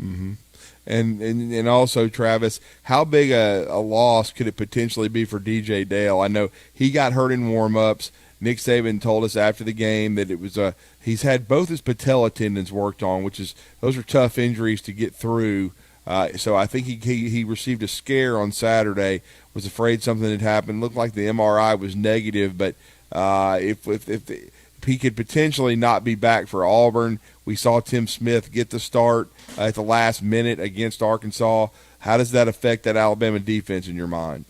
Mm-hmm. And also, Travis, how big a loss could it potentially be for DJ Dale? I know he got hurt in warm-ups. Nick Saban told us after the game that it was he's had both his patella tendons worked on, those are tough injuries to get through. So I think he received a scare on Saturday, was afraid something had happened. Looked like the MRI was negative, but if he could potentially not be back for Auburn. We saw Tim Smith get the start at the last minute against Arkansas. How does that affect that Alabama defense in your mind?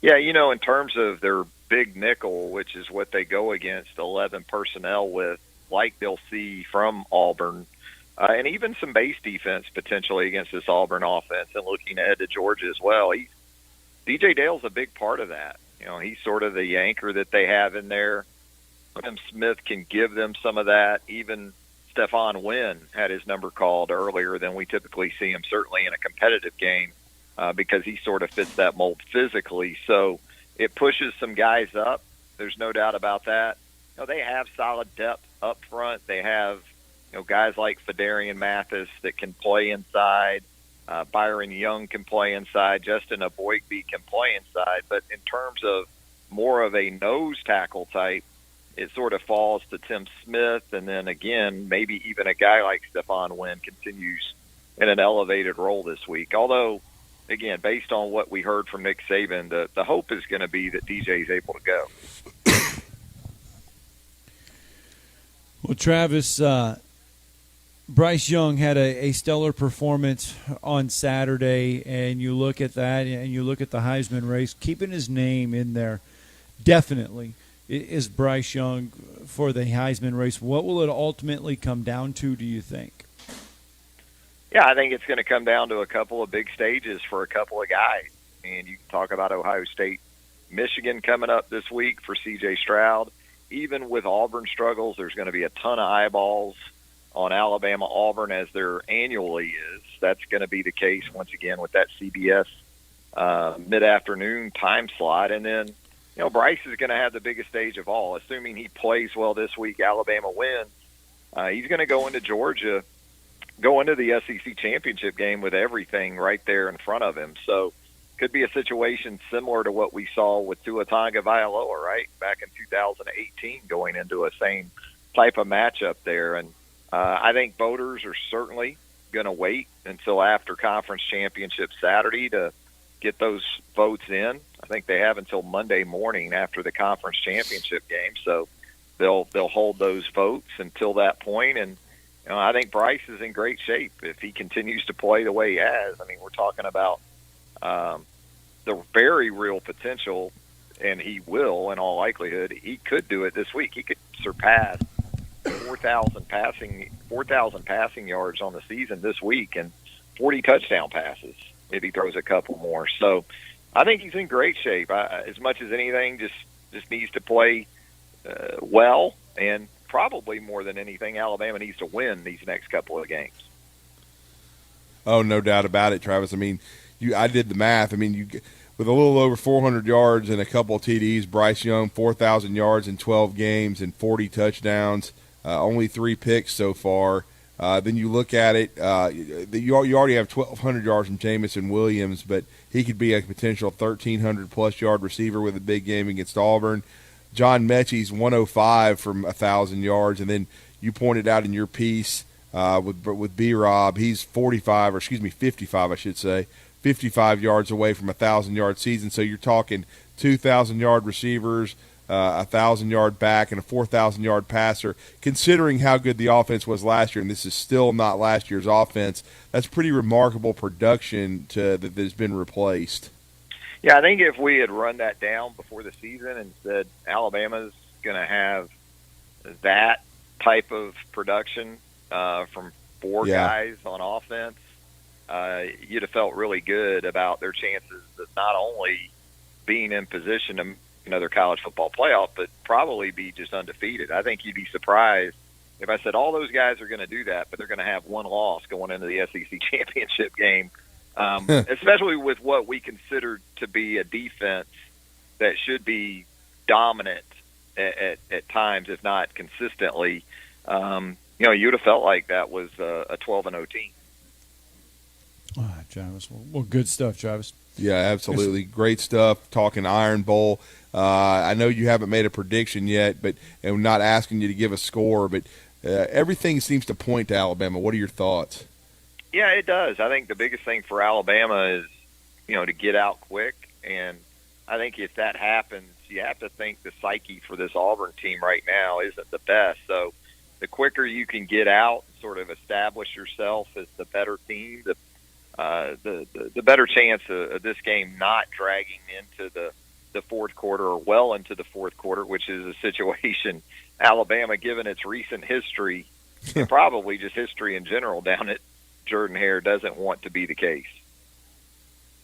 Yeah, in terms of their big nickel, which is what they go against 11 personnel with, like they'll see from Auburn, and even some base defense potentially against this Auburn offense, and looking ahead to Georgia as well. DJ Dale's a big part of that. He's sort of the anchor that they have in there. Tim Smith can give them some of that. Even Stephon Wynn had his number called earlier than we typically see him, certainly in a competitive game, because he sort of fits that mold physically. So it pushes some guys up. There's no doubt about that. They have solid depth up front. They have guys like Fedarian Mathis that can play inside. Byron Young can play inside. Justin Aboigbe can play inside. But in terms of more of a nose tackle type, it sort of falls to Tim Smith. And then, again, maybe even a guy like Stephon Wynn continues in an elevated role this week. Although again, based on what we heard from Nick Saban, the hope is going to be that DJ is able to go.
Well, Travis, Bryce Young had a stellar performance on Saturday, and you look at that and you look at the Heisman race, keeping his name in there definitely is Bryce Young for the Heisman race. What will it ultimately come down to, do you think?
Yeah, I think it's going to come down to a couple of big stages for a couple of guys. And you can talk about Ohio State, Michigan coming up this week for C.J. Stroud. Even with Auburn struggles, there's going to be a ton of eyeballs on Alabama-Auburn as there annually is. That's going to be the case once again with that CBS mid-afternoon time slot. And then, Bryce is going to have the biggest stage of all. Assuming he plays well this week, Alabama wins, he's going to go into Georgia, go into the SEC championship game with everything right there in front of him. So could be a situation similar to what we saw with Tua Tagovailoa, right, back in 2018, going into a same type of matchup there. And I think voters are certainly going to wait until after conference championship Saturday to get those votes in. I think they have until Monday morning after the conference championship game, so they'll hold those votes until that point. And I think Bryce is in great shape if he continues to play the way he has. I mean, we're talking about the very real potential, and he will in all likelihood. He could do it this week. He could surpass 4,000 passing yards on the season this week and 40 touchdown passes if he throws a couple more. So I think he's in great shape. As much as anything, just needs to play well, and probably more than anything, Alabama needs to win these next couple of games.
Oh, no doubt about it, Travis. I mean, I did the math. I mean, with a little over 400 yards and a couple of TDs, Bryce Young, 4,000 yards in 12 games and 40 touchdowns, only 3 picks so far. Then you look at it, you already have 1,200 yards from Jamison Williams, but he could be a potential 1,300-plus yard receiver with a big game against Auburn. John Mechie's 105 from 1,000 yards, and then you pointed out in your piece with B-Rob, he's 55 yards away from a 1,000-yard season. So you're talking 2,000-yard receivers, a 1,000-yard back, and a 4,000-yard passer. Considering how good the offense was last year, and this is still not last year's offense, that's pretty remarkable production that has been replaced.
Yeah, I think if we had run that down before the season and said Alabama's going to have that type of production from 4 guys on offense, you'd have felt really good about their chances of not only being in position to another college football playoff, but probably be just undefeated. I think you'd be surprised if I said all those guys are going to do that, but they're going to have one loss going into the SEC championship game, especially with what we consider to be a defense that should be dominant at times, if not consistently. You'd have felt like that was a 12-0 team.
All right, Travis. Well, good stuff, Travis.
Yeah, absolutely. Great stuff. Talking Iron Bowl. I know you haven't made a prediction yet, but and I'm not asking you to give a score, but everything seems to point to Alabama. What are your thoughts?
Yeah, it does. I think the biggest thing for Alabama is, to get out quick. And I think if that happens, you have to think the psyche for this Auburn team right now isn't the best. So the quicker you can get out and sort of establish yourself as the better team, the better chance of this game not dragging into the fourth quarter or well into the fourth quarter, which is a situation Alabama, given its recent history, and probably just history in general down at Jordan-Hare, doesn't want to be the case.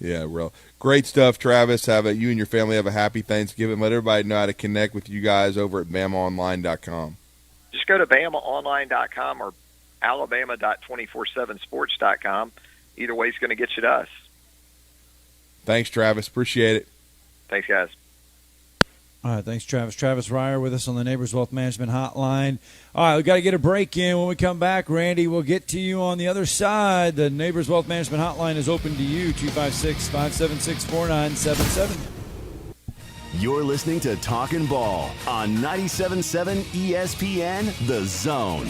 Yeah, well, great stuff, Travis. You and your family have a happy Thanksgiving. Let everybody know how to connect with you guys over at BamaOnline.com.
Just go to BamaOnline.com or Alabama.247sports.com. Either way is going to get you to us.
Thanks, Travis. Appreciate it.
Thanks, guys.
All right, thanks, Travis. Travis Reier with us on the Neighbors Wealth Management Hotline. All right, we've got to get a break in. When we come back, Randy, we'll get to you on the other side. The Neighbors Wealth Management Hotline is open to you, 256-576-4977.
You're listening to Talkin Ball on 97.7 ESPN, The Zone.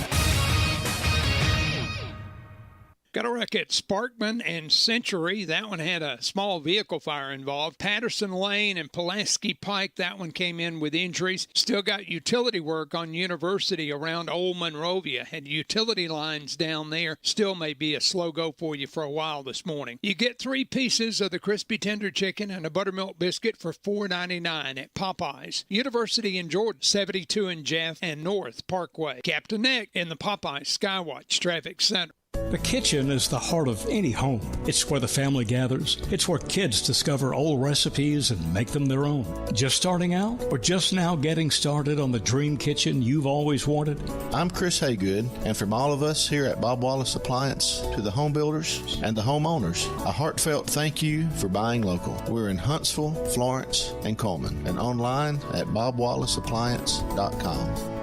Got a wreck at Sparkman and Century. That one had a small vehicle fire involved. Patterson Lane and Pulaski Pike, that one came in with injuries. Still got utility work on University around Old Monrovia. Had utility lines down there. Still may be a slow go for you for a while this morning. You get 3 pieces of the crispy tender chicken and a buttermilk biscuit for $4.99 at Popeyes. University in Jordan, 72 in Jeff and North Parkway. Captain Nick in the Popeyes Skywatch Traffic Center.
The kitchen is the heart of any home. It's where the family gathers. It's where kids discover old recipes and make them their own. Just starting out or just now getting started on the dream kitchen you've always wanted?
I'm Chris Haygood, and from all of us here at Bob Wallace Appliance to the home builders and the homeowners, a heartfelt thank you for buying local. We're in Huntsville, Florence, and Coleman, and online at bobwallaceappliance.com.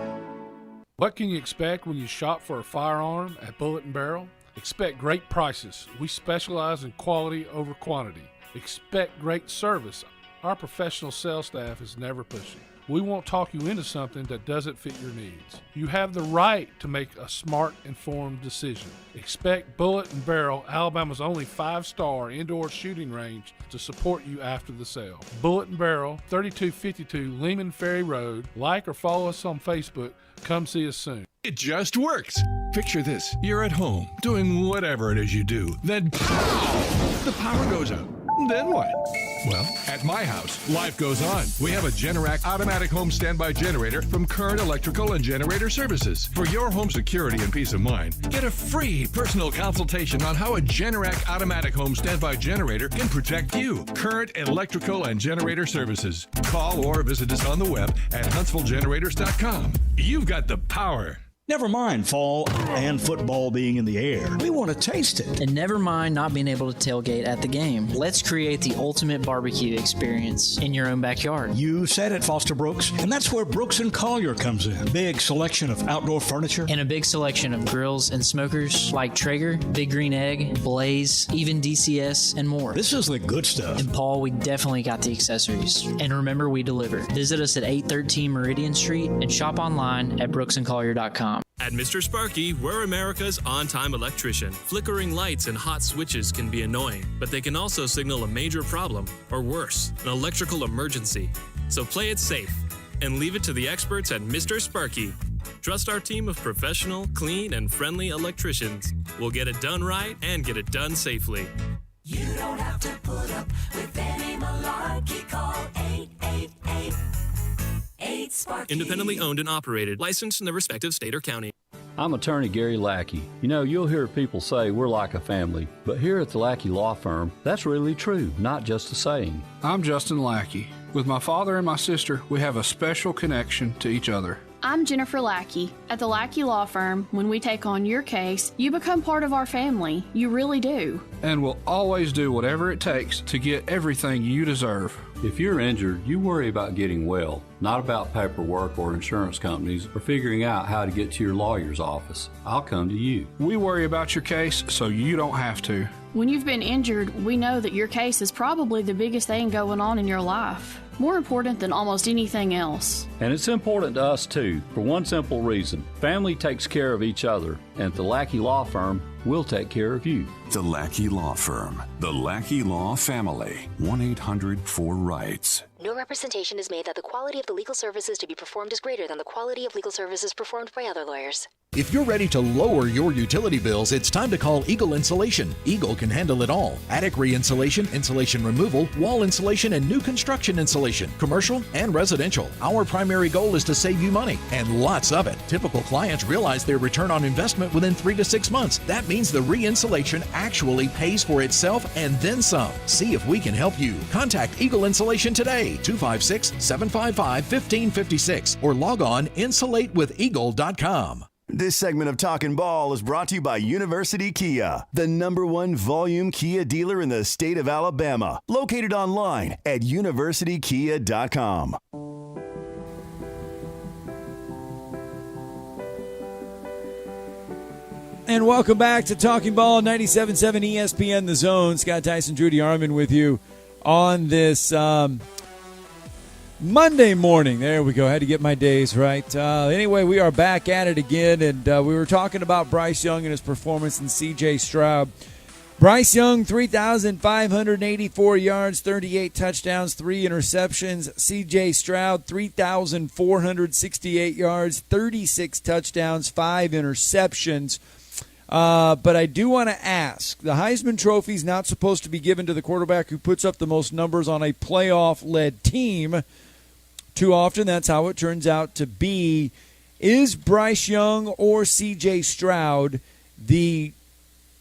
What can you expect when you shop for a firearm at Bullet & Barrel? Expect great prices. We specialize in quality over quantity. Expect great service. Our professional sales staff is never pushy. We won't talk you into something that doesn't fit your needs. You have the right to make a smart, informed decision. Expect Bullet & Barrel, Alabama's only 5-star indoor shooting range, to support you after the sale. Bullet & Barrel, 3252 Lehman Ferry Road. Like or follow us on Facebook. Come see us soon.
It just works. Picture this. You're at home, doing whatever it is you do. Then, pow! The power goes out. Then what? Well, at my house, life goes on. We have a Generac automatic home standby generator from Current Electrical and Generator Services. For your home security and peace of mind, get a free personal consultation on how a Generac automatic home standby generator can protect you. Current Electrical and Generator Services. Call or visit us on the web at HuntsvilleGenerators.com. You've got the power.
Never mind fall and football being in the air. We want to taste it.
And never mind not being able to tailgate at the game. Let's create the ultimate barbecue experience in your own backyard.
You said it, Foster Brooks, and that's where Brooks & Collier comes in. Big selection of outdoor furniture.
And a big selection of grills and smokers like Traeger, Big Green Egg, Blaze, even DCS, and more.
This is the good stuff.
And Paul, we definitely got the accessories. And remember, we deliver. Visit us at 813 Meridian Street and shop online at brooksandcollier.com.
At Mr. Sparky, we're America's on-time electrician. Flickering lights and hot switches can be annoying, but they can also signal a major problem, or worse, an electrical emergency. So play it safe and leave it to the experts at Mr. Sparky. Trust our team of professional, clean, and friendly electricians. We'll get it done right and get it done safely.
You don't have to put up with any malarkey. Call 888-8-SPARKY.
Independently owned and operated, licensed in the respective state or county.
I'm attorney Gary Lackey. You know, you'll hear people say we're like a family, but here at the Lackey Law Firm, that's really true, not just a saying.
I'm Justin Lackey. With my father and my sister, we have a special connection to each other.
I'm Jennifer Lackey. At the Lackey Law Firm, when we take on your case, you become part of our family. You really do.
And we'll always do whatever it takes to get everything you deserve.
If you're injured, you worry about getting well, not about paperwork or insurance companies or figuring out how to get to your lawyer's office. I'll come to you.
We worry about your case so you don't have to.
When you've been injured, we know that your case is probably the biggest thing going on in your life. More important than almost anything else.
And it's important to us, too, for one simple reason. Family takes care of each other, and at the Lackey Law Firm, we'll take care of you.
The Lackey Law Firm. The Lackey Law Family. 1-800-4RIGHTS.
No representation is made that the quality of the legal services to be performed is greater than the quality of legal services performed by other lawyers.
If you're ready to lower your utility bills, it's time to call Eagle Insulation. Eagle can handle it all. Attic re-insulation, insulation removal, wall insulation, and new construction insulation, commercial and residential. Our primary goal is to save you money, and lots of it. Typical clients realize their return on investment within 3 to 6 months. That means the re-insulation actually pays for itself and then some. See if we can help you. Contact Eagle Insulation today, 256-755-1556, or log on insulatewitheagle.com.
This segment of Talkin Ball is brought to you by University Kia, the #1 volume Kia dealer in the state of Alabama. Located online at universitykia.com.
And welcome back to Talking Ball, 97.7 ESPN The Zone. Scott Tyson, Drew DeArmond with you on this Monday morning. There we go. Had to get my days right. Anyway, we are back at it again, and we were talking about Bryce Young and his performance and C.J. Stroud. Bryce Young, 3,584 yards, 38 touchdowns, 3 interceptions. C.J. Stroud, 3,468 yards, 36 touchdowns, 5 interceptions. But I do want to ask, the Heisman Trophy is not supposed to be given to the quarterback who puts up the most numbers on a playoff-led team. Too often, that's how it turns out to be. Is Bryce Young or C.J. Stroud the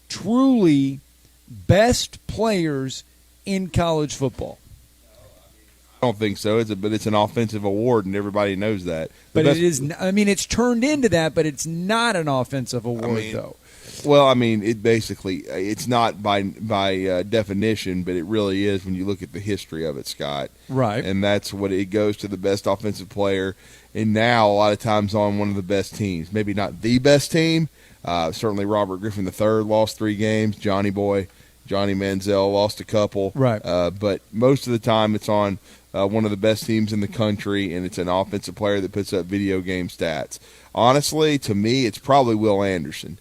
truly best players in college football?
I don't think so. But it's an offensive award, and everybody knows that.
But it is. I mean, it's turned into that, but it's not an offensive award, though.
Well, I mean, it's not by definition, but it really is when you look at the history of it, Scott.
Right.
And that's what it goes to, the best offensive player, and now a lot of times on one of the best teams. Maybe not the best team. Certainly Robert Griffin III lost 3 games. Johnny Manziel lost a couple.
Right.
But most of the time it's on one of the best teams in the country, and it's an offensive player that puts up video game stats. Honestly, to me, it's probably Will Anderson.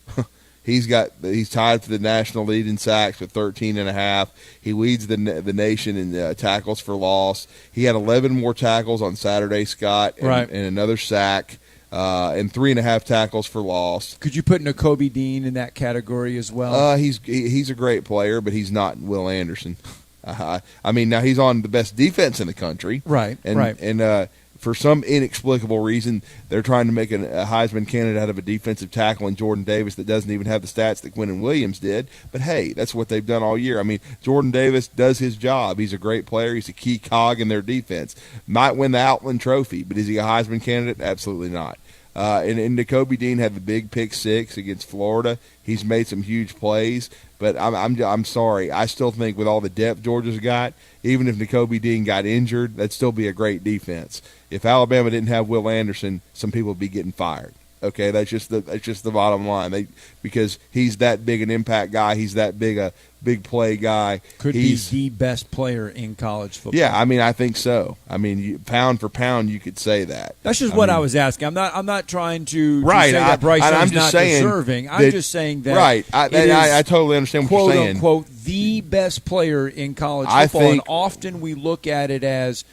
He's tied for the national lead in sacks with 13.5. He leads the nation in tackles for loss. He had 11 more tackles on Saturday, Scott, and another sack. And 3.5 tackles for loss.
Could you put Nakobe Dean in that category as well?
He's a great player, but he's not Will Anderson. I mean, now he's on the best defense in the country,
right?
And for some inexplicable reason, they're trying to make a Heisman candidate out of a defensive tackle in Jordan Davis that doesn't even have the stats that Quinnen Williams did. But hey, that's what they've done all year. I mean, Jordan Davis does his job. He's a great player. He's a key cog in their defense. Might win the Outland Trophy, but is he a Heisman candidate? Absolutely not. And Nakobe Dean had the big pick 6 against Florida. He's made some huge plays, but I'm sorry. I still think with all the depth Georgia's got, even if Nakobe Dean got injured, that'd still be a great defense. If Alabama didn't have Will Anderson, some people would be getting fired. Okay, that's just the bottom line. Because he's that big an impact guy. He's that big a big play guy.
Could be the best player in college football.
Yeah, I mean, I think so. I mean, pound for pound, you could say that.
That's just I was asking. I'm not trying to say that Bryce Young's not deserving. I'm just saying that
I totally understand what you're saying.
"Quote unquote" the best player in college football, and often we look at it as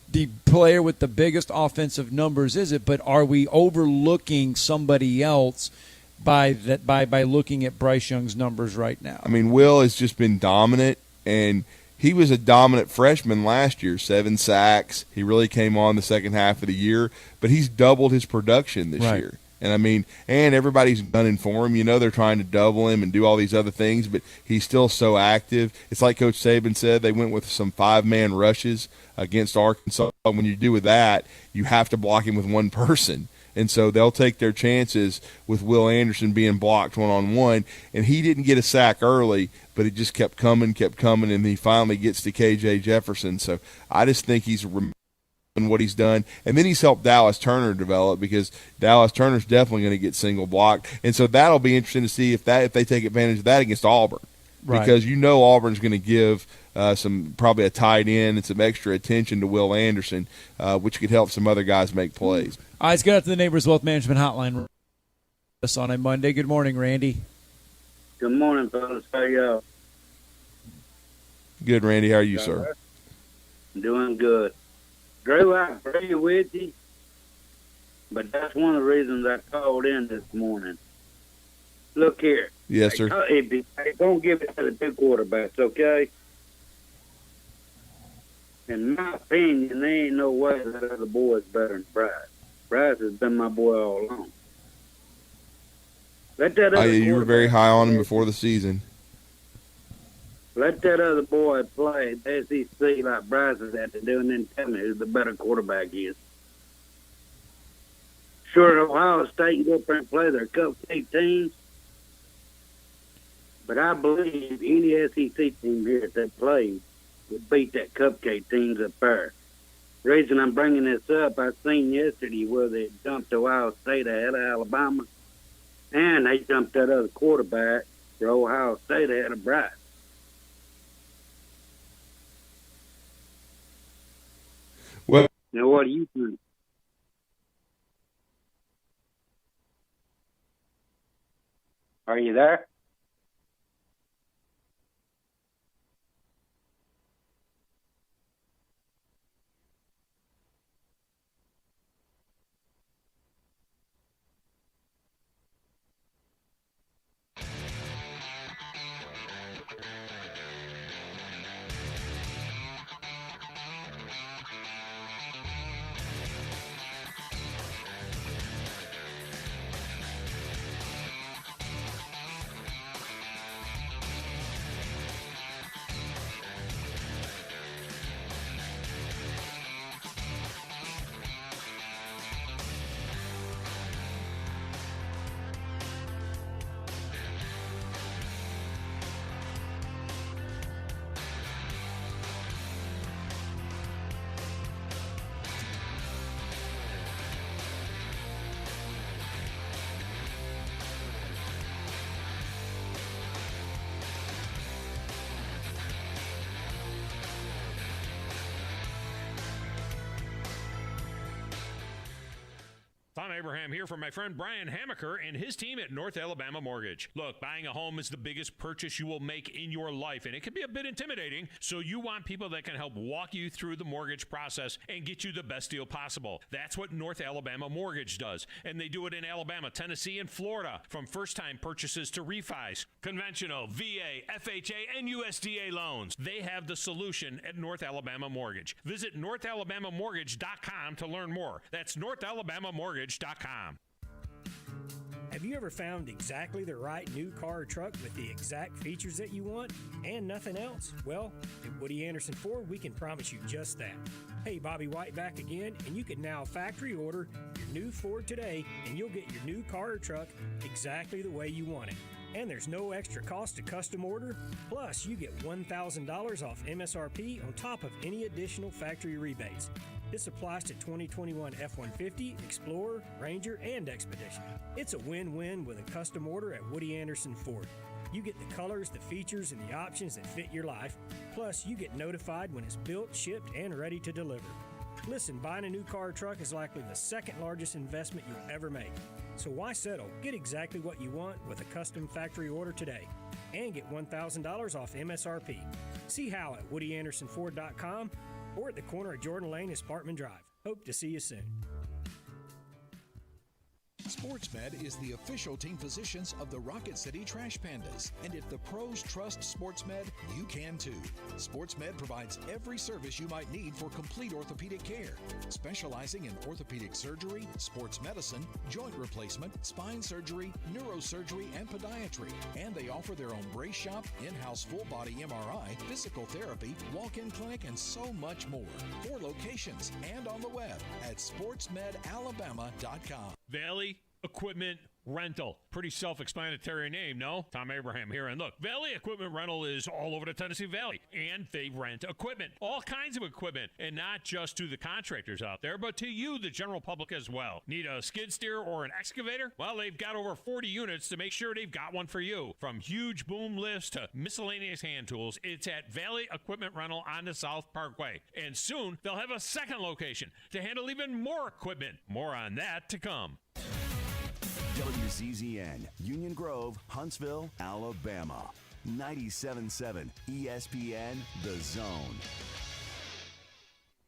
the player with the biggest offensive numbers. Is it? But are we overlooking somebody else by looking at Bryce Young's numbers right now?
I mean, Will has just been dominant, and he was a dominant freshman last year, 7 sacks. He really came on the second half of the year, but he's doubled his production this year. And I mean, and everybody's gunning for him. You know, they're trying to double him and do all these other things, but he's still so active. It's like Coach Saban said, they went with some 5-man rushes against Arkansas. When you do with that, you have to block him with one person. And so they'll take their chances with Will Anderson being blocked one-on-one. And he didn't get a sack early, but it just kept coming, and he finally gets to K.J. Jefferson. So I just think he's what he's done. And then he's helped Dallas Turner develop, because Dallas Turner's definitely going to get single blocked. And so that'll be interesting to see if they take advantage of that against Auburn.
Right.
Because you know Auburn's going to give probably a tight end and some extra attention to Will Anderson, which could help some other guys make plays.
All right, let's get out to the Neighbors Wealth Management Hotline us on a Monday. Good morning, Randy.
Good morning, fellas. How y'all?
Good, Randy. How are you, sir?
Doing good. Drew, I agree with you, but that's one of the reasons I called in this morning. Look here.
Yes, sir.
Don't give it to the 2 quarterbacks, okay? In my opinion, there ain't no way that other boy is better than Bryce. Bryce has been my boy all along.
You were very high on him before the season.
Let that other boy play the SEC like Bryce is at to do, and then tell me who the better quarterback is. Sure, at Ohio State, you go up there and play their cupcake teams, but I believe any SEC team here that played would beat that cupcake teams up there. The reason I'm bringing this up, I seen yesterday where they dumped Ohio State ahead of Alabama, and they dumped that other quarterback for Ohio State ahead of Bryce.
Well,
Now, what do you think? Are you there?
Tom Abraham here from my friend Brian Hamaker and his team at North Alabama Mortgage. Look, buying a home is the biggest purchase you will make in your life, and it can be a bit intimidating, so you want people that can help walk you through the mortgage process and get you the best deal possible. That's what North Alabama Mortgage does, and they do it in Alabama, Tennessee, and Florida, from first-time purchases to refis, conventional, VA, FHA, and USDA loans. They have the solution at North Alabama Mortgage. Visit NorthAlabamaMortgage.com to learn more. That's NorthAlabamaMortgage.com.
Have you ever found exactly the right new car or truck with the exact features that you want and nothing else? Well, at Woody Anderson Ford, we can promise you just that. Hey, Bobby White back again, and you can now factory order your new Ford today, and you'll get your new car or truck exactly the way you want it. And there's no extra cost to custom order. Plus, you get $1,000 off MSRP on top of any additional factory rebates. This applies to 2021 F-150, Explorer, Ranger, and Expedition. It's a win-win with a custom order at Woody Anderson Ford. You get the colors, the features, and the options that fit your life. Plus, you get notified when it's built, shipped, and ready to deliver. Listen, buying a new car or truck is likely the second largest investment you'll ever make. So why settle? Get exactly what you want with a custom factory order today. And get $1,000 off MSRP. See how at WoodyAndersonFord.com or at the corner of Jordan Lane and Sparkman Drive. Hope to see you soon.
SportsMed is the official team physicians of the Rocket City Trash Pandas. And if the pros trust SportsMed, you can too. SportsMed provides every service you might need for complete orthopedic care, specializing in orthopedic surgery, sports medicine, joint replacement, spine surgery, neurosurgery, and podiatry. And they offer their own brace shop, in-house full-body MRI, physical therapy, walk-in clinic, and so much more. 4 locations and on the web at sportsmedalabama.com.
Valley Equipment Rental. Pretty self-explanatory name, no? Tom Abraham here. And look, Valley Equipment Rental is all over the Tennessee Valley, and they rent equipment, all kinds of equipment, and not just to the contractors out there, but to you, the general public, as well. Need a skid steer or an excavator? Well, they've got over 40 units to make sure they've got one for you. From huge boom lifts to miscellaneous hand tools, it's at Valley Equipment Rental on the South Parkway. And soon, they'll have a second location to handle even more equipment. More on that to come.
WZZN, Union Grove, Huntsville, Alabama. 97.7 ESPN, The Zone.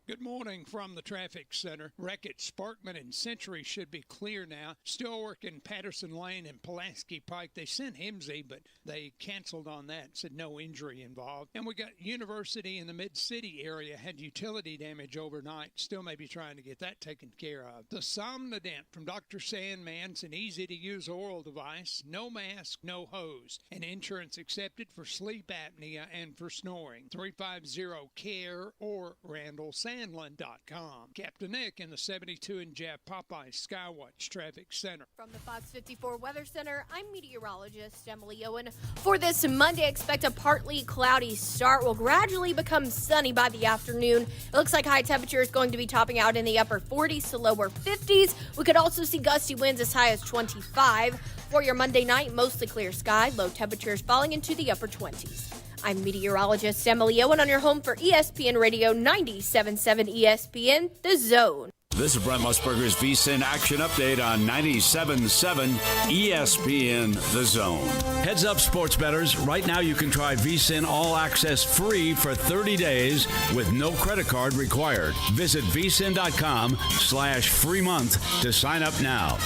Good morning from the traffic center. Wreck at Sparkman and Century should be clear now. Still working Patterson Lane and Pulaski Pike. They sent Hemsey, but they canceled on that. Said no injury involved. And we got University in the Mid-City area. Had utility damage overnight. Still may be trying to get that taken care of. The Somnodent from Dr. Sandman's an easy-to-use oral device. No mask, no hose. And insurance accepted for sleep apnea and for snoring. 350-CARE or RandallSandland.com. Captain Nick in the 72 and Jeff Popeye Skywatch Traffic Center.
From the Fox 54 Weather Center, I'm meteorologist Emily Owen. For this Monday, expect a partly cloudy start. Will gradually become sunny by the afternoon. It looks like high temperature is going to be topping out in the upper 40s to lower 50s. We could also see gusty winds as high as 25. For your Monday night, mostly clear sky. Low temperatures falling into the upper 20s. I'm meteorologist Emily Owen on your home for ESPN Radio 97.7 ESPN, The Zone.
This is Brent Musburger's VSiN Action Update on 97.7 ESPN The Zone. Heads up, sports bettors. Right now you can try VSiN All Access free for 30 days with no credit card required. Visit vsin.com/free month to sign up now.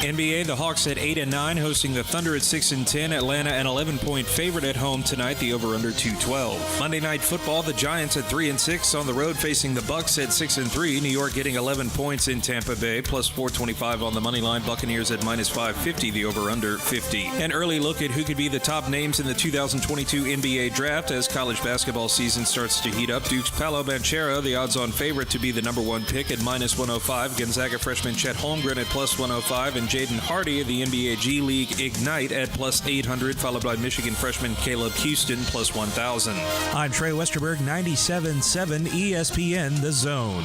NBA, the Hawks at 8-9, hosting the Thunder at 6-10. Atlanta an 11-point favorite at home tonight. The over/under 212. Monday Night Football, the Giants at 3-6 on the road facing the Bucks at 6-3. New York getting 11 points in Tampa Bay, plus 425 on the money line. Buccaneers at minus 550. The over/under 50. An early look at who could be the top names in the 2022 NBA draft as college basketball season starts to heat up. Duke's Paolo Banchero, the odds-on favorite to be the number one pick at minus 105. Gonzaga freshman Chet Holmgren at plus 105, and Jaden Hardy of the NBA G League Ignite at plus 800, followed by Michigan freshman Caleb Houston plus 1,000.
I'm Trey Westerberg, 97.7 ESPN The Zone.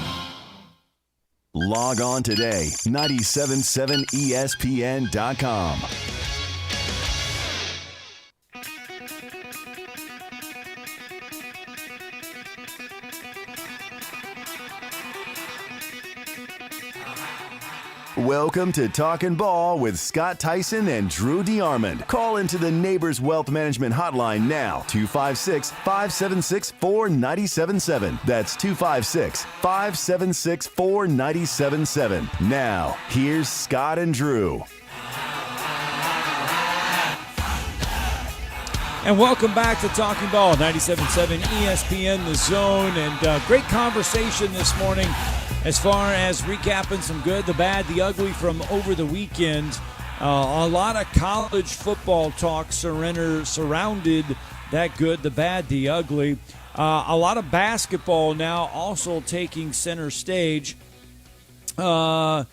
Log on today, 977ESPN.com. Welcome to Talkin Ball with Scott Theisen and Drew DeArmond. Call into the Neighbors Wealth Management Hotline now, 256-576-4977. That's 256-576-4977. Now, here's Scott and Drew.
And welcome back to Talkin Ball, 97.7 ESPN The Zone. And great conversation this morning as far as recapping some good, the bad, the ugly from over the weekend. A lot of college football talk surrounded that good, the bad, the ugly. A lot of basketball now also taking center stage around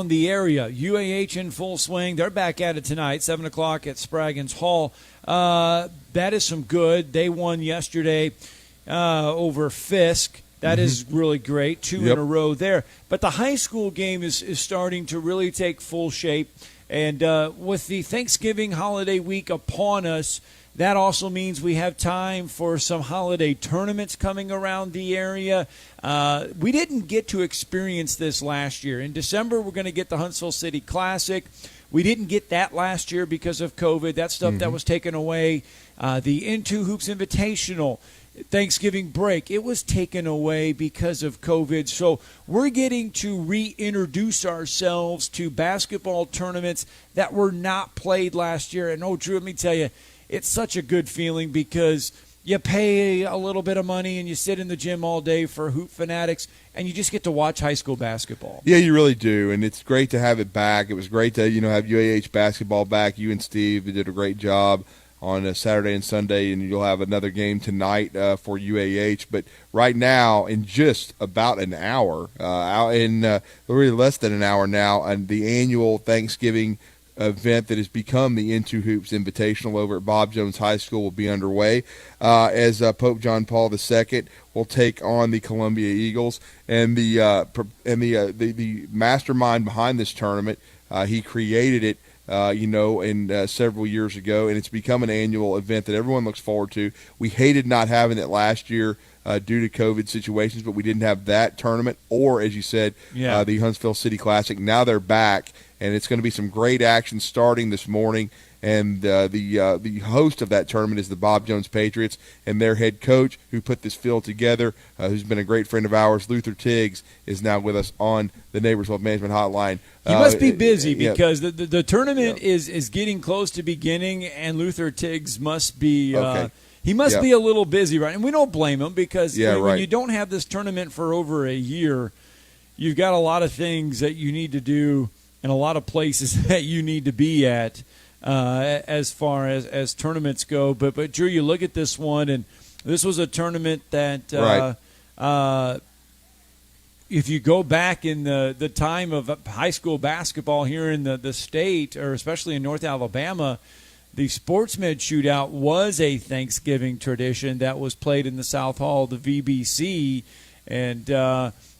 the area. UAH in full swing. They're back at it tonight, 7 o'clock at Spraggins Hall. That is some good. They won yesterday over Fisk. That is really great. Two in a row there. But the high school game is starting to really take full shape. And with the Thanksgiving holiday week upon us, that also means we have time for some holiday tournaments coming around the area. We didn't get to experience this last year. In December, we're going to get the Huntsville City Classic. We didn't get that last year because of COVID. That stuff that was taken away. The Into Hoops Invitational, Thanksgiving break, it was taken away because of COVID. So we're getting to reintroduce ourselves to basketball tournaments that were not played last year. And, Drew, let me tell you, it's such a good feeling because you pay a little bit of money and you sit in the gym all day for Hoop Fanatics, and you just get to watch high school basketball.
Yeah, you really do, and it's great to have it back. It was great to have UAH basketball back. You and Steve did a great job on Saturday and Sunday, and you'll have another game tonight for UAH. But right now, in just about an hour, really less than an hour now, and the annual Thanksgiving event that has become the Into Hoops Invitational over at Bob Jones High School will be underway as Pope John Paul II will take on the Columbia Eagles, and the mastermind behind this tournament, he created it several years ago, and it's become an annual event that everyone looks forward to. We hated not having it last year due to COVID situations, but we didn't have that tournament or, as you said, the Huntsville City Classic. Now they're back, and it's going to be some great action starting this morning. And the host of that tournament is the Bob Jones Patriots, and their head coach, who put this field together, who's been a great friend of ours, Luther Tiggs, is now with us on the Neighbors Wealth Management Hotline.
He must be busy because the tournament is getting close to beginning, and Luther Tiggs must be he must be a little busy, right? And we don't blame him because when you don't have this tournament for over a year, you've got a lot of things that you need to do and a lot of places that you need to be at. As far as tournaments go, but Drew, you look at this one, and this was a tournament that if you go back in the time of high school basketball here in the state, or especially in North Alabama, the Sportsmed Shootout was a Thanksgiving tradition that was played in the South Hall, the VBC, and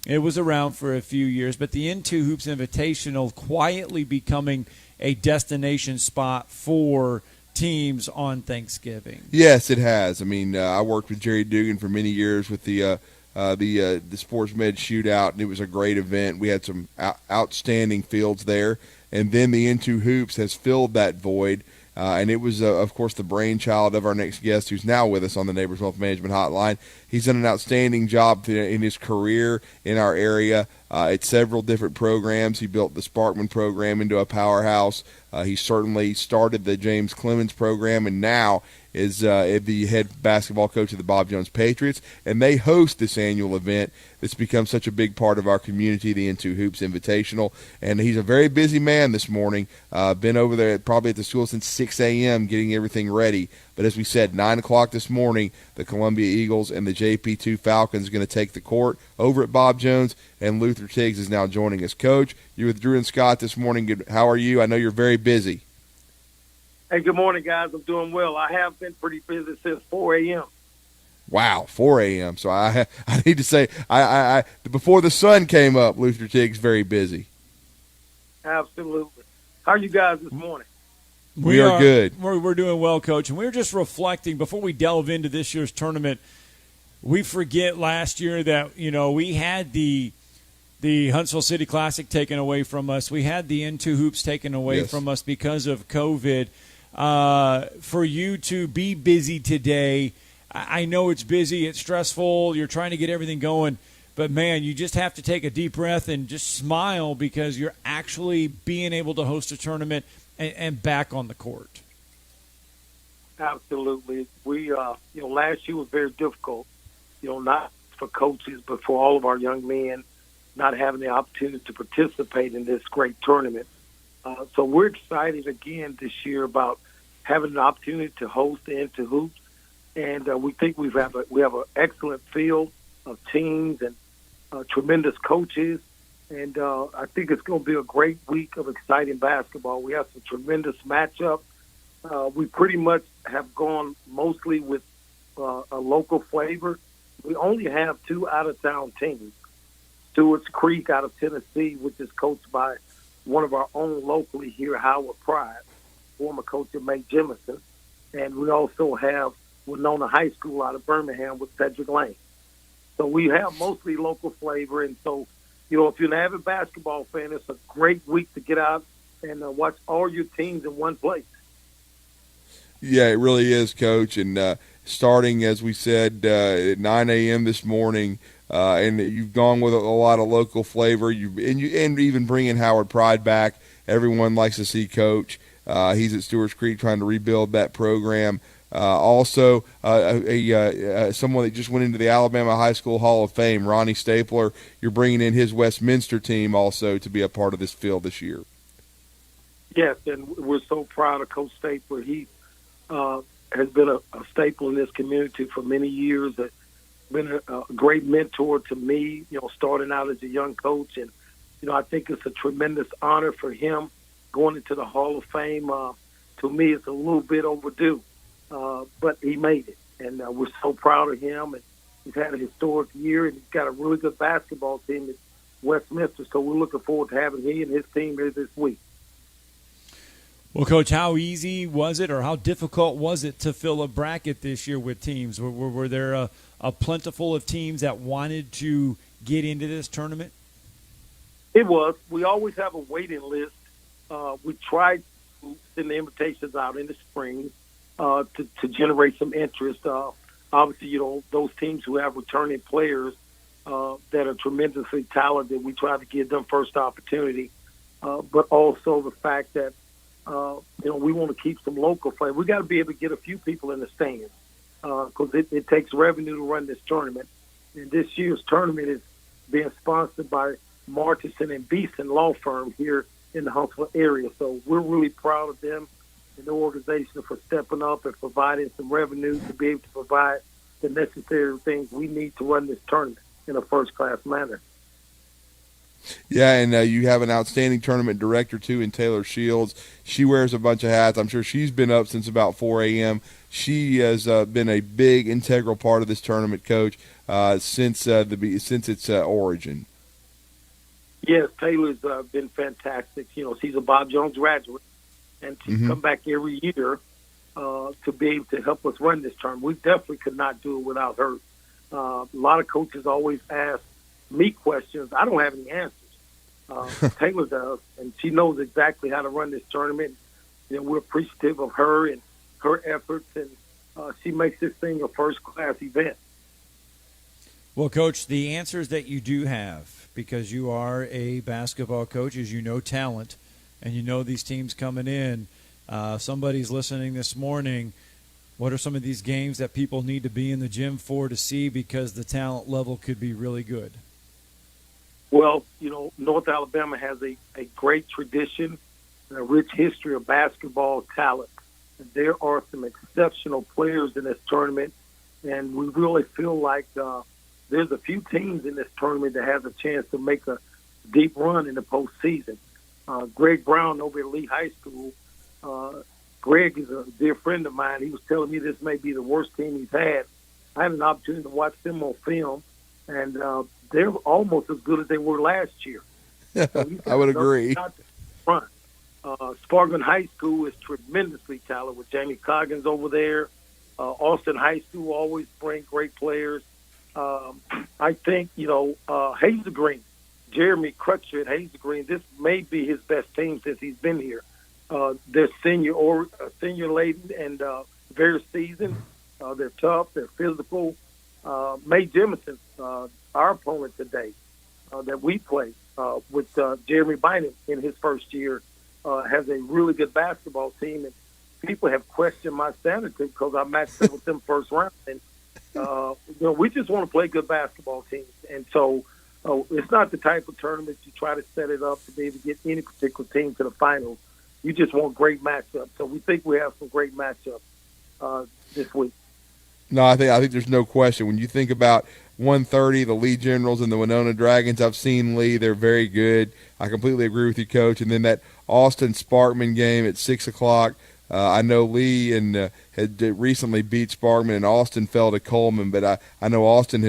it was around for a few years. But the Into Hoops Invitational quietly becoming a destination spot for teams on Thanksgiving.
Yes, it has. I mean, I worked with Jerry Dugan for many years with the Sports Med Shootout, and it was a great event. We had some outstanding fields there, and then the Into Hoops has filled that void. And it was, of course, the brainchild of our next guest, who's now with us on the Neighbors Wealth Management Hotline. He's done an outstanding job in his career in our area at several different programs. He built the Sparkman program into a powerhouse. He certainly started the James Clemens program, and now is the head basketball coach of the Bob Jones Patriots, and they host this annual event that's become such a big part of our community, the Into Hoops Invitational. And he's a very busy man this morning. Been over there probably at the school since 6 a.m. getting everything ready. But as we said, 9 o'clock this morning, the Columbia Eagles and the JP2 Falcons are going to take the court over at Bob Jones, and Luther Tiggs is now joining us. Coach, you're with Drew and Scott this morning. How are you? I know you're very busy.
Hey, good morning, guys. I'm doing well. I have been pretty busy since 4 a.m.
Wow, 4 a.m. So I need to say, I before the sun came up, Luther Tiggs very busy.
Absolutely. How are you guys this morning?
We are good.
We're doing well, Coach. And we were just reflecting, before we delve into this year's tournament, we forget last year that, we had the Huntsville City Classic taken away from us. We had the Into Hoops taken away from us because of COVID. For you to be busy today, I know it's busy, it's stressful, you're trying to get everything going, but man, you just have to take a deep breath and just smile because you're actually being able to host a tournament and back on the court.
Absolutely. We, last year was very difficult, not for coaches, but for all of our young men not having the opportunity to participate in this great tournament. So we're excited again this year about having an opportunity to host the Into Hoops, and we think we have an excellent field of teams and tremendous coaches, and I think it's going to be a great week of exciting basketball. We have some tremendous matchups. We pretty much have gone mostly with a local flavor. We only have 2 out-of-town teams. Stewart's Creek out of Tennessee, which is coached by one of our own locally here, Howard Pride, former coach of May Jemison. And we also have Winona High School out of Birmingham with Cedric Lane. So we have mostly local flavor. And so, if you're an avid basketball fan, it's a great week to get out and watch all your teams in one place.
Yeah, it really is, Coach. And starting, as we said, at 9 a.m. this morning, and you've gone with a lot of local flavor. And even bringing Howard Pride back. Everyone likes to see Coach. He's at Stewart's Creek trying to rebuild that program. Also, someone that just went into the Alabama High School Hall of Fame, Ronnie Stapler. You're bringing in his Westminster team also to be a part of this field this year.
Yes, and we're so proud of Coach Stapler. He has been a staple in this community for many years. Been a great mentor to me, starting out as a young coach. And, I think it's a tremendous honor for him going into the Hall of Fame. To me, it's a little bit overdue, but he made it. And we're so proud of him. And he's had a historic year, and he's got a really good basketball team at Westminster. So we're looking forward to having he and his team here this week.
Well, Coach, how easy was it or how difficult was it to fill a bracket this year with teams? Were there a plentiful of teams that wanted to get into this tournament?
It was. We always have a waiting list. We tried to send the invitations out in the spring to generate some interest. Obviously, those teams who have returning players that are tremendously talented, we try to give them first opportunity. But also the fact that we want to keep some local flavor. We got to be able to get a few people in the stands because it takes revenue to run this tournament. And this year's tournament is being sponsored by Martinson and Beeson Law Firm here in the Huntsville area. So we're really proud of them and the organization for stepping up and providing some revenue to be able to provide the necessary things we need to run this tournament in a first-class manner.
Yeah, and you have an outstanding tournament director, too, in Taylor Shields. She wears a bunch of hats. I'm sure she's been up since about 4 a.m. She has been a big, integral part of this tournament, Coach, since its origin.
Yes, Taylor's been fantastic. She's a Bob Jones graduate, and she's come back every year to be able to help us run this tournament. We definitely could not do it without her. A lot of coaches always ask me questions. I don't have any answers. Taylor does, and she knows exactly how to run this tournament. You know, we're appreciative of her and her efforts, and she makes this thing a first-class event.
Well, Coach, the answers that you do have, because you are a basketball coach, is you know talent, and you know these teams coming in. Somebody's listening this morning. What are some of these games that people need to be in the gym for to see, because the talent level could be really good?
Well, you know, North Alabama has a great tradition and a rich history of basketball talent. There are some exceptional players in this tournament, and we really feel like there's a few teams in this tournament that has a chance to make a deep run in the postseason. Greg Brown over at Lee High School, Greg is a dear friend of mine. He was telling me this may be the worst team he's had. I had an opportunity to watch them on film, and they're almost as good as they were last year. So
I would agree.
Sparkman High School is tremendously talented with Jamie Coggins over there. Austin High School always bring great players. I think, you know, Hazel Green, Jeremy Crutcher at Hazel Green, this may be his best team since he's been here. They're senior laden and very seasoned. They're tough. They're physical. Mae Jemison, our opponent today that we play with Jeremy Bynum in his first year, has a really good basketball team. And people have questioned my sanity because I matched up with them first round. And, you know, we just want to play good basketball teams. And so it's not the type of tournament you try to set it up to be able to get any particular team to the finals. You just want great matchups. So we think we have some great matchups this week.
No, I think there's no question. When you think about 130, the Lee Generals and the Winona Dragons, I've seen Lee. They're very good. I completely agree with you, Coach. And then that Austin Sparkman game at 6 o'clock, I know Lee and had recently beat Sparkman, and Austin fell to Coleman. But I know Austin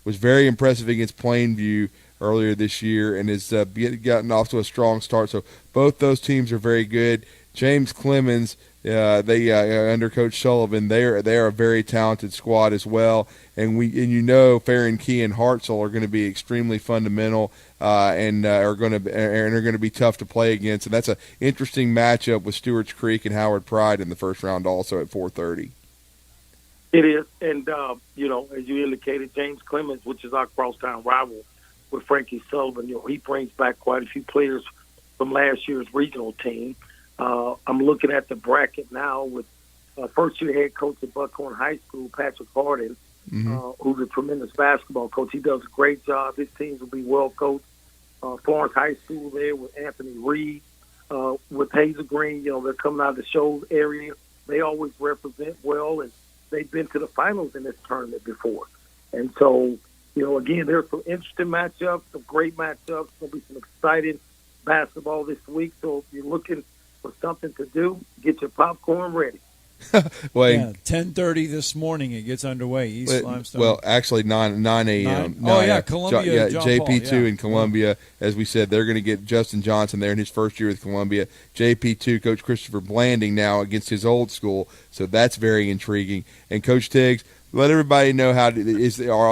was very impressive against Plainview earlier this year and has gotten off to a strong start. So both those teams are very good. James Clemens, they under Coach Sullivan, they are a very talented squad as well. And you know, Farron Key and Hartzell are going to be extremely fundamental and are going to be tough to play against. And that's an interesting matchup with Stewart's Creek and Howard Pride in the first round, also at 4:30.
It is, and you know, as you indicated, James Clemens, which is our crosstown rival with Frankie Sullivan, you know, he brings back quite a few players from last year's regional team. I'm looking at the bracket now with first-year head coach at Buckhorn High School, Patrick Harden, who's a tremendous basketball coach. He does a great job. His teams will be well coached. Florence High School there with Anthony Reed, with Hazel Green. You know, they're coming out of the Shoals area. They always represent well, and they've been to the finals in this tournament before. And so, you know, again, there's some interesting matchups, some great matchups. There'll be some exciting basketball this week. So if you're looking for something to do, get your popcorn ready.
Well,
yeah, 10:30 this morning it gets underway. East Limestone.
Well, actually 9 a.m.
Oh yeah, Columbia.
JP2 in Columbia. As we said, they're going to get Justin Johnson there in his first year with Columbia. JP2, Coach Christopher Blanding now against his old school, so that's very intriguing. And Coach Tiggs, let everybody know are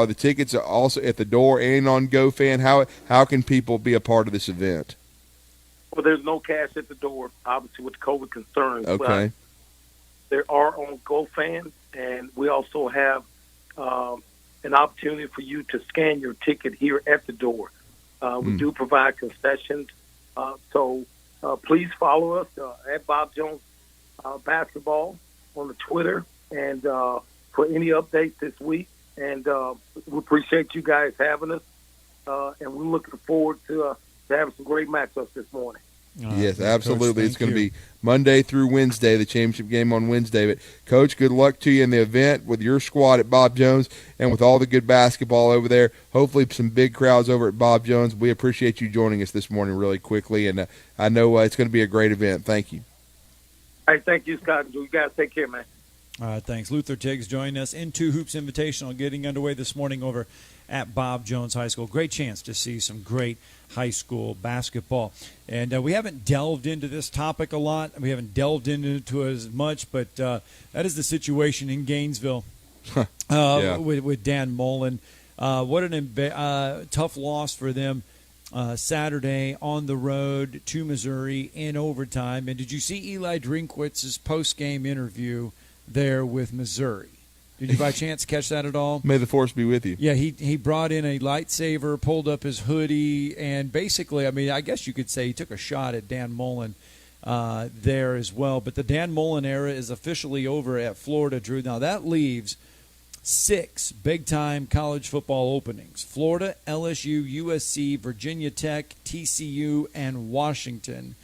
the tickets also at the door and on GoFan? How can people be a part of this event?
Well, there's no cash at the door, obviously, with COVID concerns.
Okay.
There are on GoFan, and we also have an opportunity for you to scan your ticket here at the door. We do provide concessions, so please follow us at Bob Jones Basketball on the Twitter and for any updates this week. And we appreciate you guys having us, and we're looking forward to having some great matchups this morning.
Yes, absolutely. It's going to be Monday through Wednesday, the championship game on Wednesday. But, Coach, good luck to you in the event with your squad at Bob Jones and with all the good basketball over there. Hopefully some big crowds over at Bob Jones. We appreciate you joining us this morning really quickly, and I know it's going to be a great event. Thank you.
Hey, thank you, Scott. You guys take care, man.
Thanks. Luther Tiggs joining us in Two Hoops Invitational, getting underway this morning over at Bob Jones High School. Great chance to see some great high school basketball. And we haven't delved into this topic a lot. We haven't delved into it as much, but that is the situation in Gainesville with Dan Mullen. What an tough loss for them Saturday on the road to Missouri in overtime. And did you see Eli Drinkwitz's post-game interview there with Missouri? Did you by chance catch that at all?
May the force be with you.
Yeah, he brought in a lightsaber, pulled up his hoodie, and basically, I mean, I guess you could say he took a shot at Dan Mullen there as well. But the Dan Mullen era is officially over at Florida, Drew. Now, that leaves 6 big-time college football openings: Florida, LSU, USC, Virginia Tech, TCU, and Washington.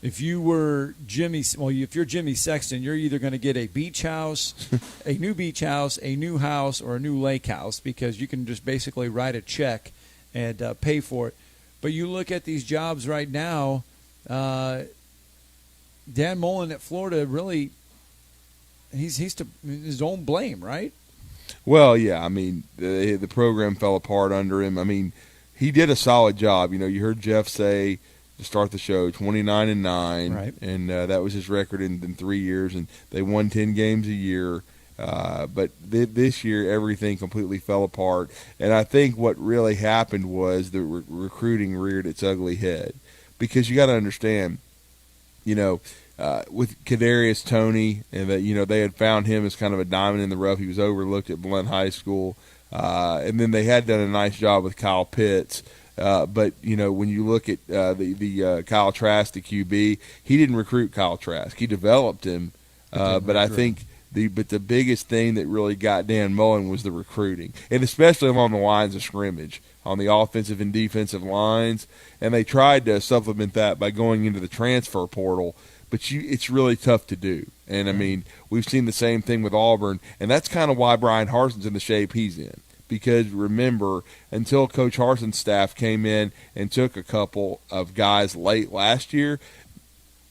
If you're Jimmy Sexton, you're either going to get a beach house, a new beach house, a new house, or a new lake house, because you can just basically write a check and pay for it. But you look at these jobs right now, Dan Mullen at Florida, really, he's to his own blame, right?
Well, yeah. I mean, the program fell apart under him. I mean, he did a solid job. You know, you heard Jeff say to start the show, 29-9,
right.
And that was his record in 3 years, and they won 10 games a year. But this year, everything completely fell apart, and I think what really happened was the recruiting reared its ugly head, because you got to understand, you know, with Kadarius Toney, and that, you know, they had found him as kind of a diamond in the rough. He was overlooked at Blount High School, and then they had done a nice job with Kyle Pitts. But, you know, when you look at the Kyle Trask, the QB, he didn't recruit Kyle Trask. He developed him. But I think the biggest thing that really got Dan Mullen was the recruiting, and especially along the lines of scrimmage, on the offensive and defensive lines. And they tried to supplement that by going into the transfer portal, but it's really tough to do. And, I mean, we've seen the same thing with Auburn, and that's kind of why Brian Harson's in the shape he's in. Because remember, until Coach Harson's staff came in and took a couple of guys late last year,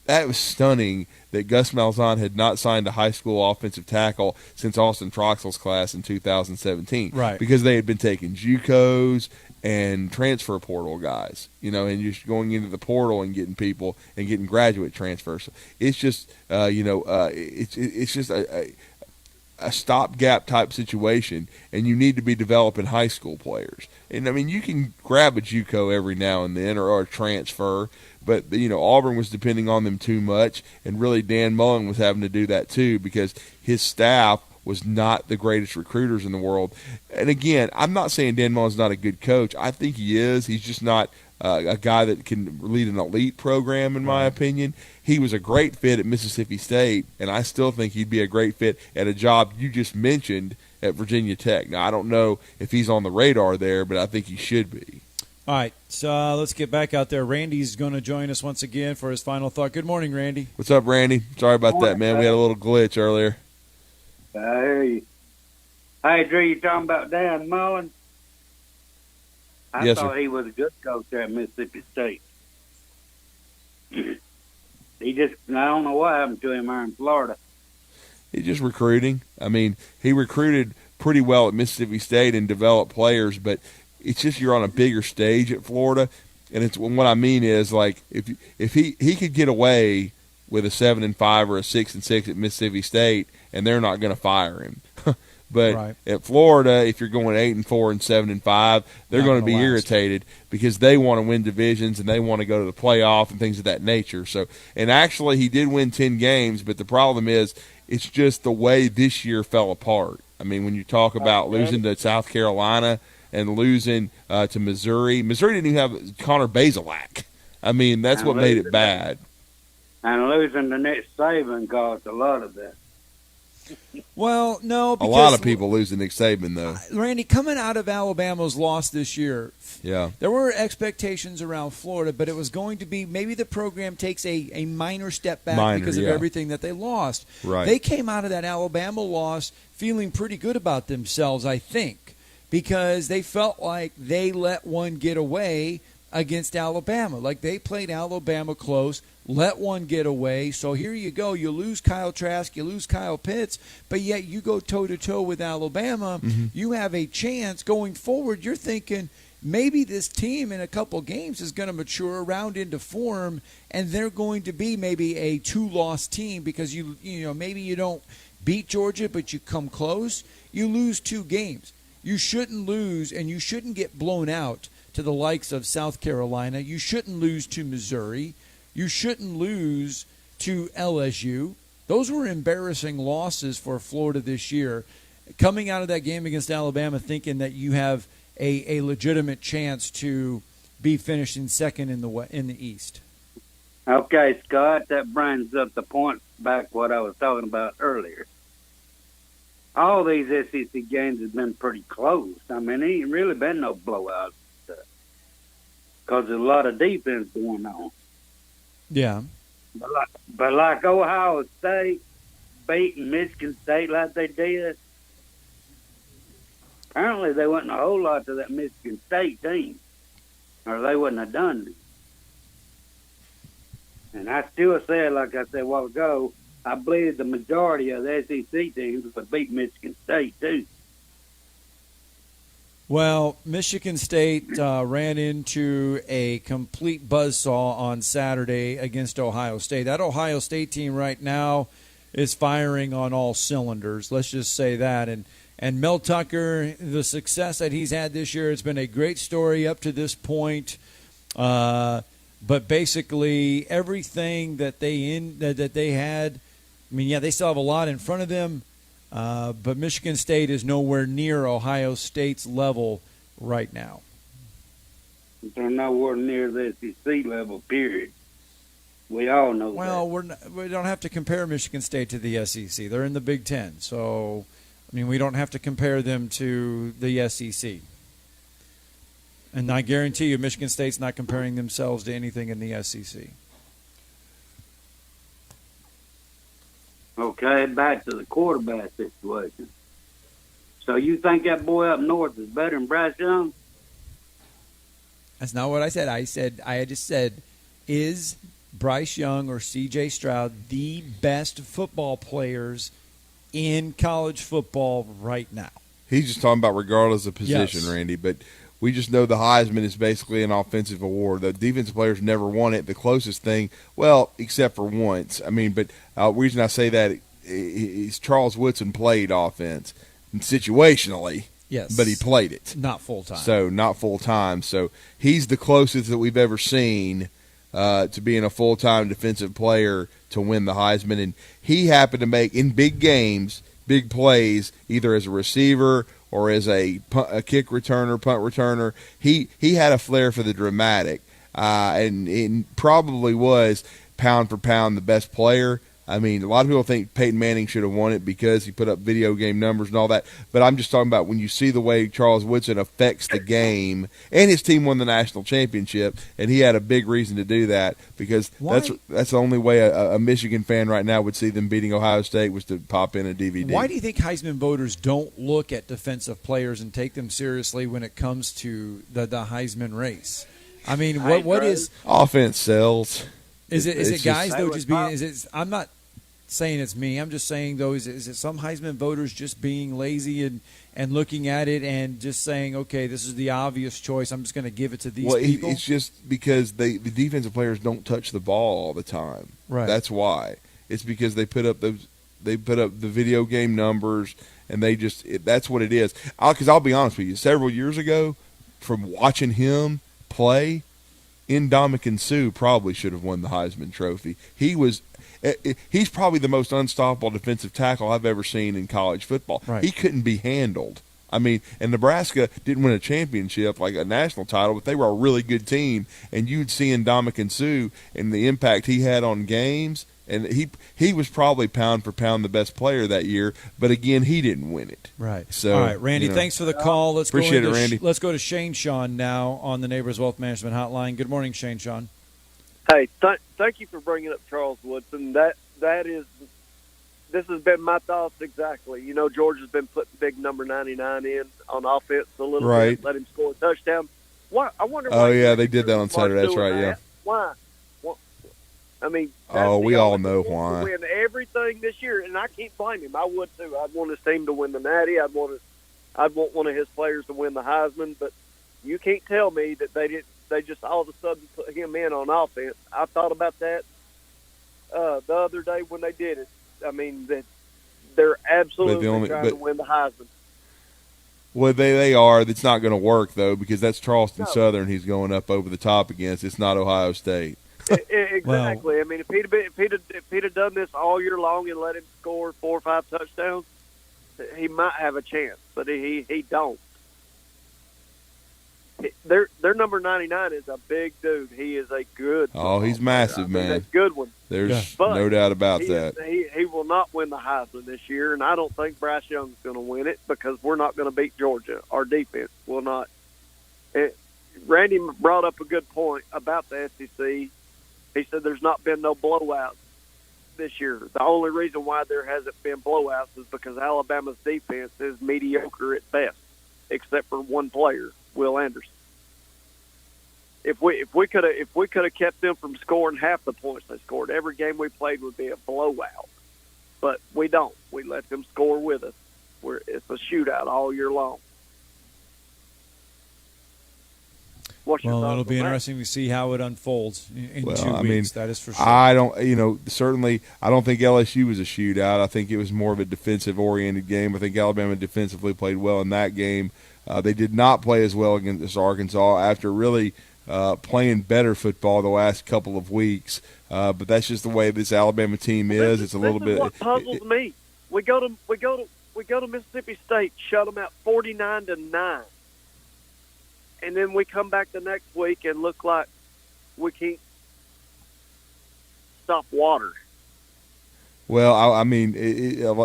that was stunning that Gus Malzahn had not signed a high school offensive tackle since Austin Troxell's class in 2017.
Right.
Because they had been taking JUCOs and transfer portal guys, you know, and just going into the portal and getting people and getting graduate transfers. It's just, it's just a stopgap type situation, and you need to be developing high school players. And, I mean, you can grab a JUCO every now and then or a transfer, but, you know, Auburn was depending on them too much, and really Dan Mullen was having to do that too, because his staff was not the greatest recruiters in the world. And, again, I'm not saying Dan Mullen's not a good coach. I think he is. He's just not a guy that can lead an elite program, in my opinion. He was a great fit at Mississippi State, and I still think he'd be a great fit at a job you just mentioned at Virginia Tech. Now, I don't know if he's on the radar there, but I think he should be.
All right, so let's get back out there. Randy's going to join us once again for his final thought. Good morning, Randy.
What's up, Randy? Sorry about that, man. We had a little glitch earlier.
I hear you. Hey, Drew, you talking about Dan Mullen? I thought he was a good coach there at Mississippi State. I don't know what happened to him there in Florida.
He's just recruiting. I mean, he recruited pretty well at Mississippi State and developed players, but it's just you're on a bigger stage at Florida. And it's what I mean is, like, if he could get away with a 7-5 or a 6-6 at Mississippi State, and they're not going to fire him. But at Florida, if you're going 8-4 and 7-5, they're going to be irritated because they want to win divisions and they want to go to the playoff and things of that nature. So, and actually, he did win 10 games, but the problem is it's just the way this year fell apart. I mean, when you talk about losing to South Carolina and losing to Missouri, Missouri didn't even have Connor Bazelak. I mean, that's what made it bad.
And losing the next Saban caused a lot of that.
Well, no, because
a lot of people lose to Nick Saban, though.
Randy, coming out of Alabama's loss this year,
there
were expectations around Florida, but it was going to be maybe the program takes a minor step back because of everything that they lost.
Right.
They came out of that Alabama loss feeling pretty good about themselves, I think, because they felt like they let one get away against Alabama. Like, they played Alabama close, let one get away. So here you go. You lose Kyle Trask, you lose Kyle Pitts, but yet you go toe-to-toe with Alabama. You have a chance going forward. You're thinking maybe this team in a couple games is going to mature around into form, and they're going to be maybe a two-loss team because you know maybe you don't beat Georgia, but you come close. You lose 2 games. You shouldn't lose, and you shouldn't get blown out to the likes of South Carolina. You shouldn't lose to Missouri. You shouldn't lose to LSU. Those were embarrassing losses for Florida this year. Coming out of that game against Alabama thinking that you have a legitimate chance to be finishing second in the East.
Okay, Scott, that brings up the point back what I was talking about earlier. All these SEC games have been pretty close. I mean, there ain't really been no blowouts because there's a lot of defense going on.
Yeah.
But like Ohio State beating Michigan State like they did, apparently there wasn't a whole lot to that Michigan State team, or they wouldn't have done it. And I still said, like I said a while ago, I believe the majority of the SEC teams would beat Michigan State, too.
Well, Michigan State ran into a complete buzzsaw on Saturday against Ohio State. That Ohio State team right now is firing on all cylinders. Let's just say that. And Mel Tucker, the success that he's had this year, it's been a great story up to this point. But basically, everything that they had, I mean, yeah, they still have a lot in front of them. But Michigan State is nowhere near Ohio State's level right now.
They're nowhere near the SEC level, period. We all know
well,
that.
we don't have to compare Michigan State to the SEC. They're in the Big Ten. So, I mean, we don't have to compare them to the SEC. And I guarantee you Michigan State's not comparing themselves to anything in the SEC.
Okay, back to the quarterback situation. So you think that boy up north is better than Bryce Young?
That's not what I said. I just said, is Bryce Young or C.J. Stroud the best football players in college football right now?
He's just talking about regardless of position, yes. Randy, but we just know the Heisman is basically an offensive award. The defensive players never won it. The closest thing, well, except for once. I mean, but the reason I say that is Charles Woodson played offense situationally.
Yes.
But he played it.
Not full-time.
So, not full-time. So, he's the closest that we've ever seen to being a full-time defensive player to win the Heisman. And he happened to make, in big games, big plays, either as a receiver or as a kick returner, punt returner. He had a flair for the dramatic, and probably was pound for pound the best player. I mean, a lot of people think Peyton Manning should have won it because he put up video game numbers and all that. But I'm just talking about when you see the way Charles Woodson affects the game, and his team won the national championship, and he had a big reason to do that because that's the only way a Michigan fan right now would see them beating Ohio State was to pop in a DVD.
Why do you think Heisman voters don't look at defensive players and take them seriously when it comes to the Heisman race? I mean, what is
offense sells?
Is it guys though just being? Is it? I'm not saying it's me. I'm just saying, though, is it some Heisman voters just being lazy and looking at it and just saying, okay, this is the obvious choice. I'm just going to give it to these people?
It's just because the defensive players don't touch the ball all the time.
Right.
That's why. It's because they put up the video game numbers, and that's what it is. Because I'll be honest with you, several years ago, from watching him play, Ndamukong Suh probably should have won the Heisman Trophy. He's probably the most unstoppable defensive tackle I've ever seen in college football.
Right.
He couldn't be handled. I mean, and Nebraska didn't win a championship, like a national title, but they were a really good team. And you'd see Ndamukong Suh and the impact he had on games. And he was probably pound for pound the best player that year. But, again, he didn't win it.
Right.
So,
all right, Randy, thanks for the call.
Appreciate it, Randy.
Let's go to Shane Sean now on the Neighbors Wealth Management Hotline. Good morning, Shane Sean.
Hey, thank you for bringing up Charles Woodson. This has been my thoughts exactly. You know, Georgia's been putting big number 99 in on offense a little bit, let him score a touchdown. Why? I wonder.
Oh
why
yeah, they did that on Saturday. That's right.
that.
Yeah.
Why? Well, I mean.
Oh, we all know why.
Win everything this year, and I can't blame him. I would too. I'd want his team to win the Natty. I'd want one of his players to win the Heisman. But you can't tell me that they didn't. They just all of a sudden put him in on offense. I thought about that the other day when they did it. I mean, that they're absolutely trying to win the Heisman.
Well, they are. It's not going to work though, because that's Charleston Southern. He's going up over the top against. It's not Ohio State.
Exactly. Well, I mean, if he'd have done this all year long and let him score 4 or 5 touchdowns, he might have a chance. But he don't. Their number 99 is a big dude. He is a good.
Oh, he's massive, man.
A good one.
There's no doubt about that.
He will not win the Heisman this year, and I don't think Bryce Young's going to win it because we're not going to beat Georgia. Our defense will not. Randy brought up a good point about the SEC. He said there's not been no blowouts this year. The only reason why there hasn't been blowouts is because Alabama's defense is mediocre at best, except for one player, Will Anderson. If we could have kept them from scoring half the points they scored, every game we played would be a blowout. But we don't. We let them score with us. It's a shootout all year long.
Well, it'll be interesting to see how it unfolds in 2 weeks. That is for sure.
I don't, certainly, I don't think LSU was a shootout. I think it was more of a defensive-oriented game. I think Alabama defensively played well in that game. They did not play as well against Arkansas after really playing better football the last couple of weeks. But that's just the way this Alabama team is. It's a little bit.
What puzzles me? We go to Mississippi State, shut them out 49-9. And then we come back the next week and look like we can't stop water.
Well, I mean,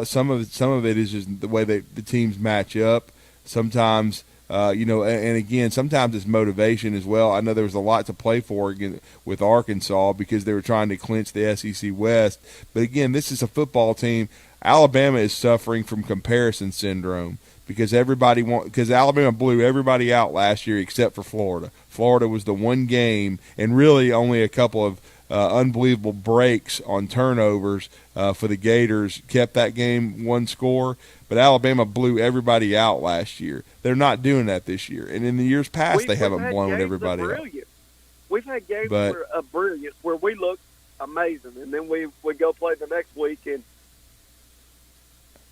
some of it is just the way the teams match up. Sometimes, and again, sometimes it's motivation as well. I know there was a lot to play for with Arkansas because they were trying to clinch the SEC West. But again, this is a football team. Alabama is suffering from comparison syndrome. Because Alabama blew everybody out last year except for Florida. Florida was the one game, and really only a couple of unbelievable breaks on turnovers for the Gators kept that game one score. But Alabama blew everybody out last year. They're not doing that this year. And in the years past, they haven't blown everybody out.
We've had games of brilliance where we look amazing, and then we go play the next week and.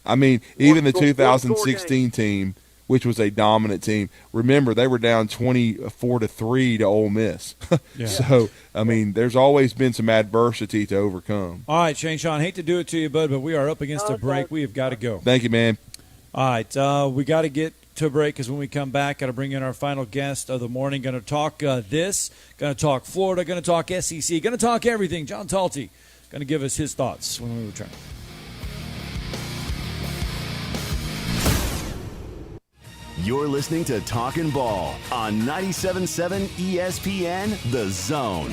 I mean, even the 2016 team, which was a dominant team, remember they were down 24-3 to Ole Miss. So, I mean, there's always been some adversity to overcome.
All right, Shane Sean, hate to do it to you, bud, but we are up against a break. We have got to go.
Thank you, man.
All right, we got to get to a break because when we come back, got to bring in our final guest of the morning. Going to talk going to talk Florida, going to talk SEC, going to talk everything. John Talty going to give us his thoughts when we return.
You're listening to Talkin Ball on 97.7 ESPN, The Zone.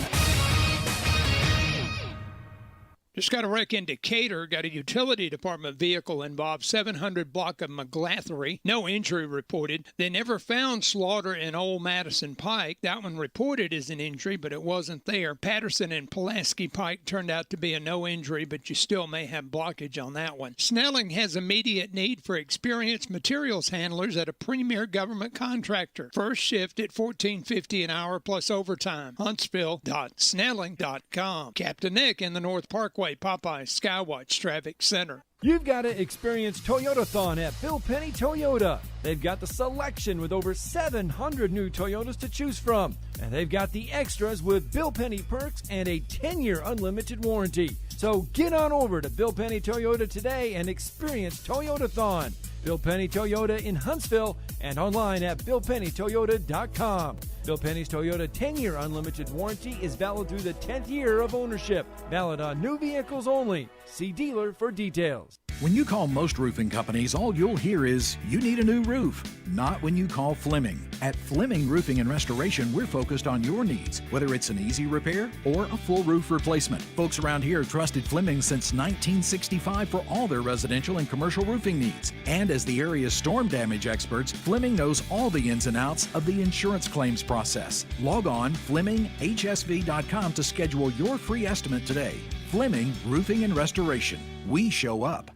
Just got a wreck in Decatur. Got a utility department vehicle involved. 700 block of McGlathery. No injury reported. They never found slaughter in Old Madison Pike. That one reported as an injury, but it wasn't there. Patterson and Pulaski Pike turned out to be a no injury, but you still may have blockage on that one. Snelling has immediate need for experienced materials handlers at a premier government contractor. First shift at $14.50 an hour plus overtime. Huntsville.snelling.com. Captain Nick in the North Parkway. Popeye Skywatch Traffic Center.
You've got to experience Toyotathon at Bill Penny Toyota. They've got the selection with over 700 new Toyotas to choose from. And they've got the extras with Bill Penny perks and a 10-year unlimited warranty. So get on over to Bill Penny Toyota today and experience Toyotathon. Bill Penny Toyota in Huntsville and online at BillPennyToyota.com. Bill Penny's Toyota 10-year unlimited warranty is valid through the 10th year of ownership. Valid on new vehicles only. See dealer for details.
When you call most roofing companies, all you'll hear is, you need a new roof. Not when you call Fleming. At Fleming Roofing and Restoration, we're focused on your needs, whether it's an easy repair or a full roof replacement. Folks around here have trusted Fleming since 1965 for all their residential and commercial roofing needs. And as the area's storm damage experts, Fleming knows all the ins and outs of the insurance claims process. Log on FlemingHSV.com to schedule your free estimate today. Fleming Roofing and Restoration. We show up.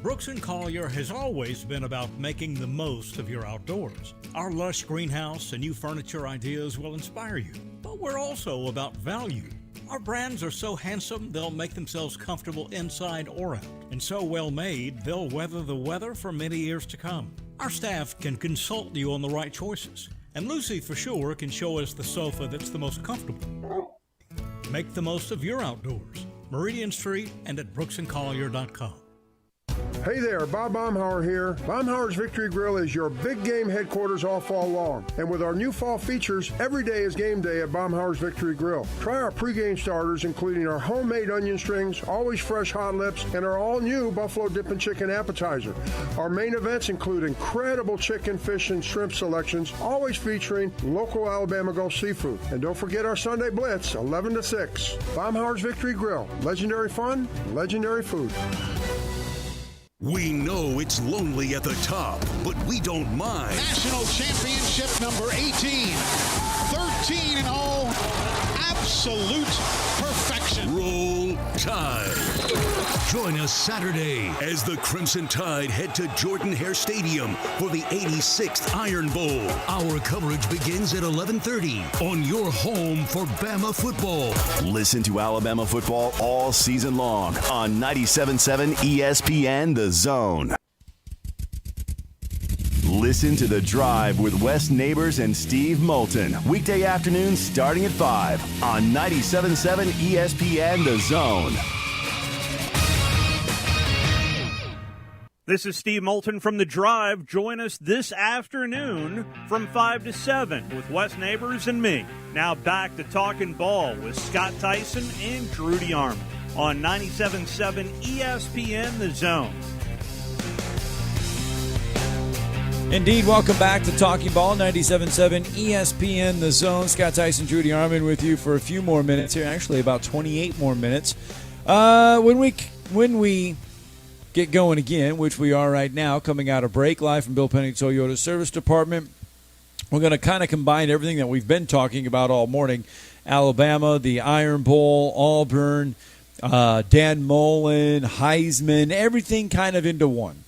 Brooks & Collier has always been about making the most of your outdoors. Our lush greenhouse and new furniture ideas will inspire you, but we're also about value. Our brands are so handsome, they'll make themselves comfortable inside or out, and so well made, they'll weather the weather for many years to come. Our staff can consult you on the right choices, and Lucy for sure can show us the sofa that's the most comfortable. Make the most of your outdoors. Meridian Street and at brooksandcollier.com.
Hey there, Bob Baumhauer here. Baumhauer's Victory Grill is your big game headquarters all fall long. And with our new fall features, every day is game day at Baumhauer's Victory Grill. Try our pregame starters, including our homemade onion strings, always fresh hot lips, and our all-new Buffalo Dippin' Chicken appetizer. Our main events include incredible chicken, fish, and shrimp selections, always featuring local Alabama Gulf seafood. And don't forget our Sunday Blitz, 11 to 6. Baumhauer's Victory Grill. Legendary fun, legendary food.
We know it's lonely at the top, but we don't mind.
National championship number 18. 13 and all. Absolute perfection.
Roll Tide. Join us Saturday as the Crimson Tide head to Jordan-Hare Stadium for the 86th Iron Bowl. Our coverage begins at 11:30 on your home for Bama football.
Listen to Alabama football all season long on 97.7 ESPN The Zone. Listen to The Drive with Wes Neighbors and Steve Moulton. Weekday afternoons starting at 5 on 97.7 ESPN The Zone.
This is Steve Moulton from The Drive. Join us this afternoon from 5 to 7 with Wes Neighbors and me. Now back to Talkin Ball with Scott Theisen and Drew DeArmond on 97.7 ESPN The Zone.
Indeed, welcome back to Talking Ball, 97.7 ESPN The Zone. Scott Tyson, Drew DeArmond with you for a few more minutes here, actually about 28 more minutes. When we get going again, which we are right now, coming out of break, live from Bill Penning Toyota Service Department, we're going to kind of combine everything that we've been talking about all morning. Alabama, the Iron Bowl, Auburn, Dan Mullen, Heisman, everything kind of into one.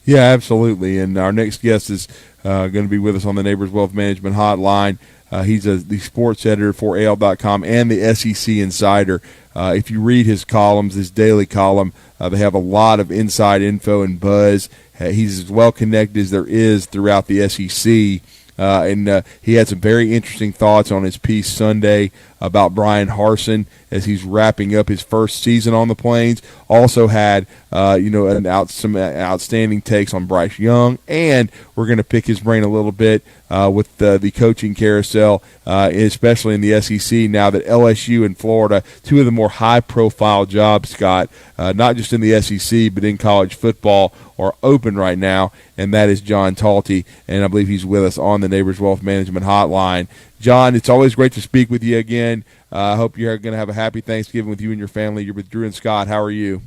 Yeah, absolutely. And our next guest is going to be with us on the Neighbors Wealth Management Hotline. He's the sports editor for AL.com and the SEC Insider. If you read his columns, his daily column, they have a lot of inside info and buzz. He's as well connected as there is throughout the SEC. And he had some very interesting thoughts on his piece Sunday about Brian Harsin as he's wrapping up his first season on the Plains. Also had, some outstanding takes on Bryce Young, and we're going to pick his brain a little bit with the coaching carousel, especially in the SEC now that LSU and Florida, two of the more high-profile jobs, Scott, not just in the SEC but in college football, are open right now, and that is John Talty, and I believe he's with us on the Neighbors Wealth Management Hotline. John, it's always great to speak with you again. I hope you're going to have a happy Thanksgiving with you and your family. You're with Drew and Scott. How are you?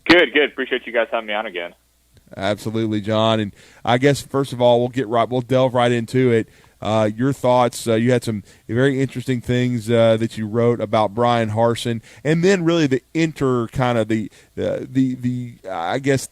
Good. Appreciate you guys having me on again.
Absolutely, John. And I guess, first of all, we'll delve right into it. Your thoughts, you had some very interesting things that you wrote about Brian Harsin, and then really the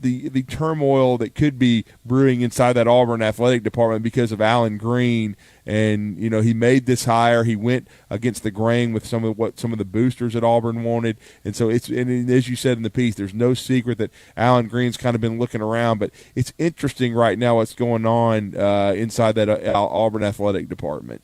the turmoil that could be brewing inside that Auburn athletic department because of Allen Green. And, he made this hire. He went against the grain with some of the boosters at Auburn wanted. And so and as you said in the piece, there's no secret that Allen Green's kind of been looking around. But it's interesting right now what's going on inside that Auburn athletic department.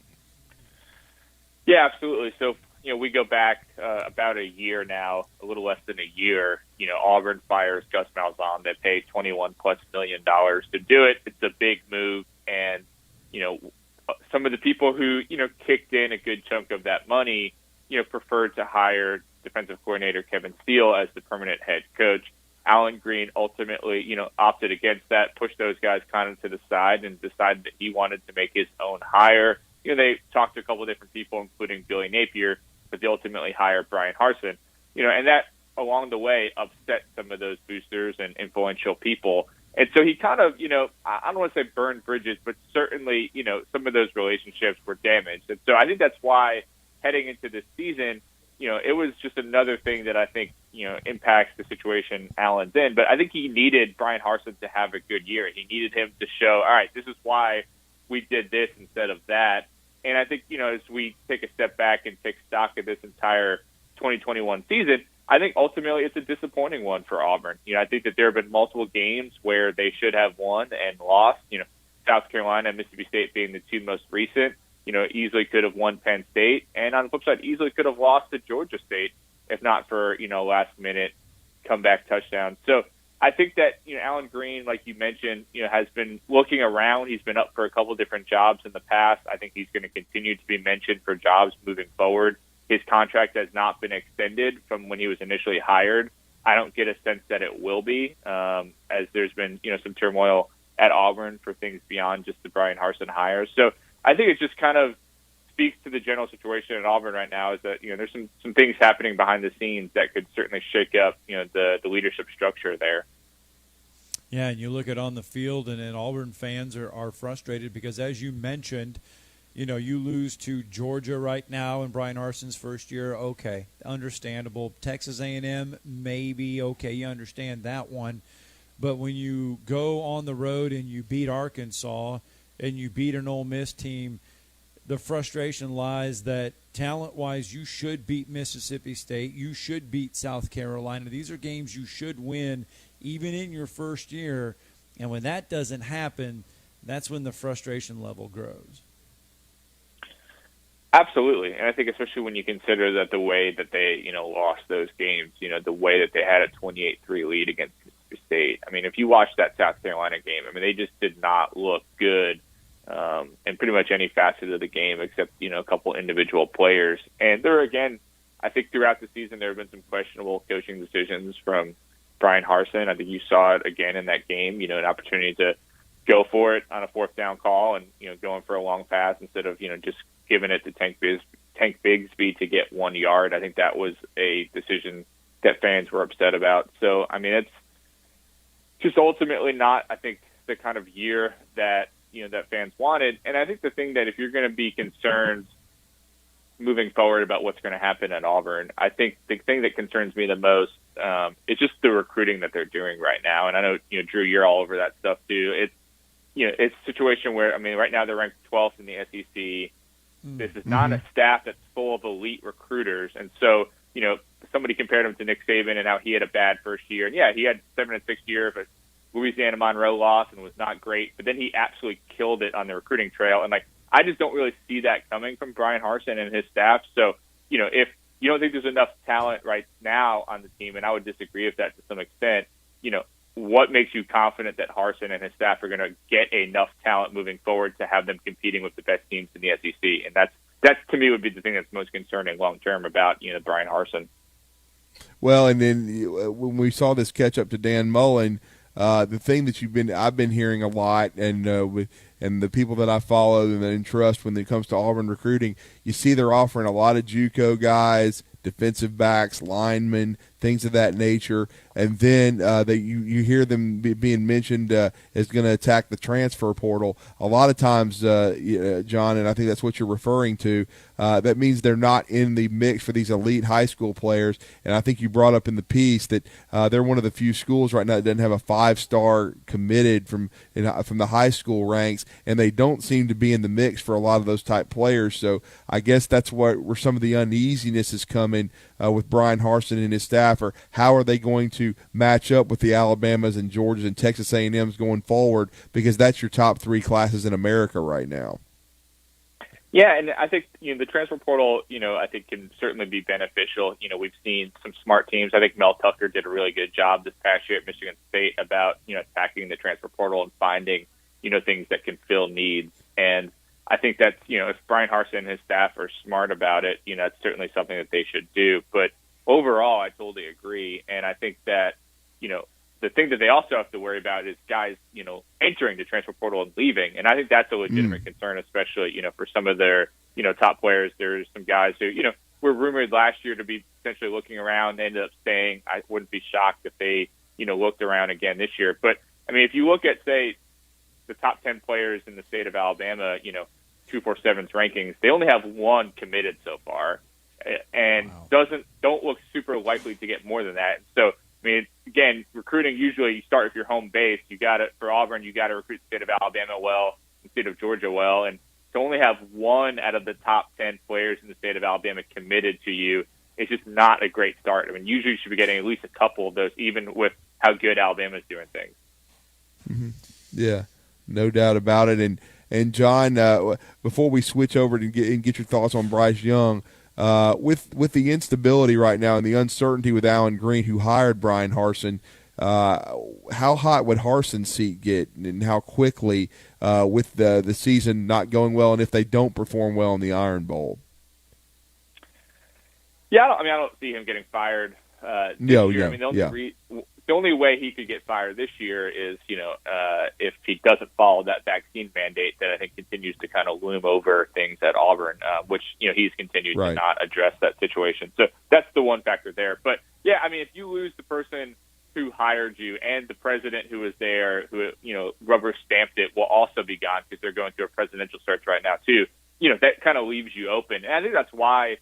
Yeah, absolutely. So, we go back about a year now, a little less than a year. Auburn fires Gus Malzahn. They paid $21+ million to do it. It's a big move. And, some of the people who, kicked in a good chunk of that money, preferred to hire defensive coordinator Kevin Steele as the permanent head coach. Alan Green ultimately, opted against that, pushed those guys kind of to the side, and decided that he wanted to make his own hire. They talked to a couple of different people, including Billy Napier, but they ultimately hired Brian Harsin. And that along the way upset some of those boosters and influential people. And so he kind of, I don't want to say burned bridges, but certainly, some of those relationships were damaged. And so I think that's why heading into this season, it was just another thing that I think, impacts the situation Allen's in. But I think he needed Brian Harsin to have a good year. He needed him to show, all right, this is why we did this instead of that. And I think, as we take a step back and take stock of this entire 2021 season, I think ultimately it's a disappointing one for Auburn. I think that there have been multiple games where they should have won and lost. South Carolina and Mississippi State being the two most recent. Easily could have won Penn State, and on the flip side, easily could have lost to Georgia State if not for last-minute comeback touchdown. So I think that Alan Green, like you mentioned, has been looking around. He's been up for a couple different jobs in the past. I think he's going to continue to be mentioned for jobs moving forward. His contract has not been extended from when he was initially hired. I don't get a sense that it will be, as there's been some turmoil at Auburn for things beyond just the Brian Harsin hire. So I think it just kind of speaks to the general situation at Auburn right now, is that there's some things happening behind the scenes that could certainly shake up the leadership structure there.
Yeah, and you look at on the field, and Auburn fans are frustrated because, as you mentioned, you lose to Georgia right now in Brian Harsin's first year. Okay, understandable. Texas A&M, maybe okay, you understand that one. But when you go on the road and you beat Arkansas and you beat an Ole Miss team, the frustration lies that talent-wise you should beat Mississippi State. You should beat South Carolina. These are games you should win even in your first year. And when that doesn't happen, that's when the frustration level grows.
Absolutely. And I think especially when you consider that the way that they, lost those games, the way that they had a 28-3 lead against Mississippi State. I mean, if you watch that South Carolina game, they just did not look good in pretty much any facet of the game except, a couple individual players. And there, again, I think throughout the season there have been some questionable coaching decisions from Brian Harsin. I think you saw it again in that game, an opportunity to go for it on a fourth down call and, going for a long pass instead of, just giving it to Tank Bigsby to get 1 yard. I think that was a decision that fans were upset about. So, it's just ultimately not, I think, the kind of year that, that fans wanted. And I think the thing that if you're going to be concerned moving forward about what's going to happen at Auburn, I think the thing that concerns me the most is just the recruiting that they're doing right now. And I know, Drew, you're all over that stuff too. It's a situation where, right now they're ranked 12th in the SEC. This is not a staff that's full of elite recruiters. And so, somebody compared him to Nick Saban and how he had a bad first year. And yeah, he had 7-6 year, but Louisiana Monroe loss and was not great, but then he absolutely killed it on the recruiting trail. And I just don't really see that coming from Brian Harsin and his staff. So, if you don't think there's enough talent right now on the team, and I would disagree with that to some extent, what makes you confident that Harsin and his staff are going to get enough talent moving forward to have them competing with the best teams in the SEC? And that's to me would be the thing that's most concerning long term about Brian Harsin.
Well, and then when we saw this catch up to Dan Mullen, the thing that I've been hearing a lot, and the people that I follow and trust when it comes to Auburn recruiting, you see they're offering a lot of JUCO guys, defensive backs, linemen, things of that nature, and then you hear them being mentioned as going to attack the transfer portal. A lot of times, John, and I think that's what you're referring to, that means they're not in the mix for these elite high school players. And I think you brought up in the piece that they're one of the few schools right now that doesn't have a 5-star committed from the high school ranks, and they don't seem to be in the mix for a lot of those type players. So I guess that's where some of the uneasiness is coming with Brian Harsin and his staff, or how are they going to match up with the Alabamas and Georgias and Texas A&Ms going forward, because that's your top 3 classes in America right now.
Yeah, and I think the transfer portal, I think can certainly be beneficial. We've seen some smart teams. I think Mel Tucker did a really good job this past year at Michigan State about attacking the transfer portal and finding things that can fill needs. And I think that's if Brian Harsin and his staff are smart about it, that's certainly something that they should do. But overall, I totally agree, and I think that the thing that they also have to worry about is guys, entering the transfer portal and leaving. And I think that's a legitimate concern, especially, for some of their, top players. There's some guys who, were rumored last year to be potentially looking around, ended up staying. I wouldn't be shocked if they, looked around again this year. But, I mean, if you look at, say, the top 10 players in the state of Alabama, 247's rankings, they only have one committed so far, and don't look super likely to get more than that. So, I mean, again, recruiting, usually you start with your home base. For Auburn, you got to recruit the state of Alabama well, the state of Georgia well, and to only have one out of the top 10 players in the state of Alabama committed to you is just not a great start. I mean, usually you should be getting at least a couple of those, even with how good Alabama's doing things.
Mm-hmm. Yeah, no doubt about it. And John, before we switch over to get your thoughts on Bryce Young, with the instability right now and the uncertainty with Allen Green, who hired Brian Harsin, how hot would Harsin's seat get, and how quickly with the season not going well, and if they don't perform well in the Iron Bowl?
Yeah, I don't see him getting fired this year. I mean, the only way he could get fired this year is, if he doesn't follow that vaccine mandate that I think continues to kind of loom over things at Auburn, which, he's continued to not address that situation. So that's the one factor there. But, yeah, I mean, if you lose the person who hired you and the president who was there, who, rubber stamped it, will also be gone because they're going through a presidential search right now, too, that kind of leaves you open. And I think that's why,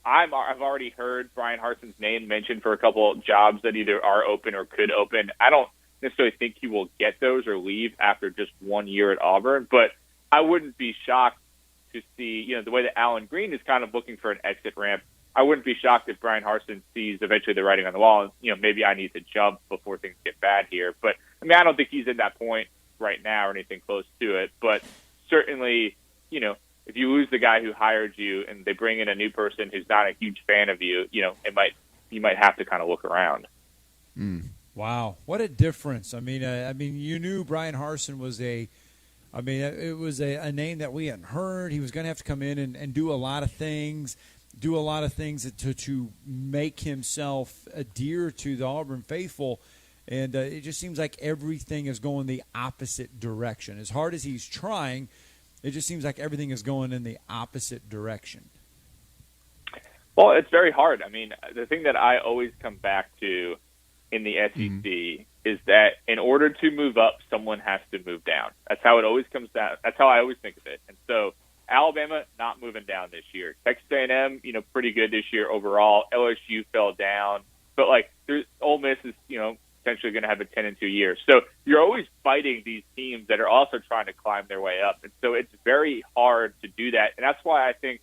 I've already heard Brian Harsin's name mentioned for a couple of jobs that either are open or could open. I don't necessarily think he will get those or leave after just 1 year at Auburn, but I wouldn't be shocked to see, the way that Allen Green is kind of looking for an exit ramp. I wouldn't be shocked if Brian Harsin sees eventually the writing on the wall and, maybe I need to jump before things get bad here. But, I mean, I don't think he's at that point right now or anything close to it. But certainly, if you lose the guy who hired you and they bring in a new person who's not a huge fan of you, you might have to kind of look around.
Wow, what a difference! I mean, you knew Brian Harsin was it was a name that we hadn't heard. He was going to have to come in and do a lot of things to make himself adhere to the Auburn faithful. And it just seems like everything is going the opposite direction. As hard as he's trying, it just seems like everything is going in the opposite direction.
Well, it's very hard. I mean, the thing that I always come back to in the SEC is that in order to move up, someone has to move down. That's how it always comes down. That's how I always think of it. And so Alabama not moving down this year. Texas A&M, pretty good this year overall. LSU fell down. But, Ole Miss is, potentially going to have a 10-2 year. So you're always fighting these teams that are also trying to climb their way up. And so it's very hard to do that. And that's why I think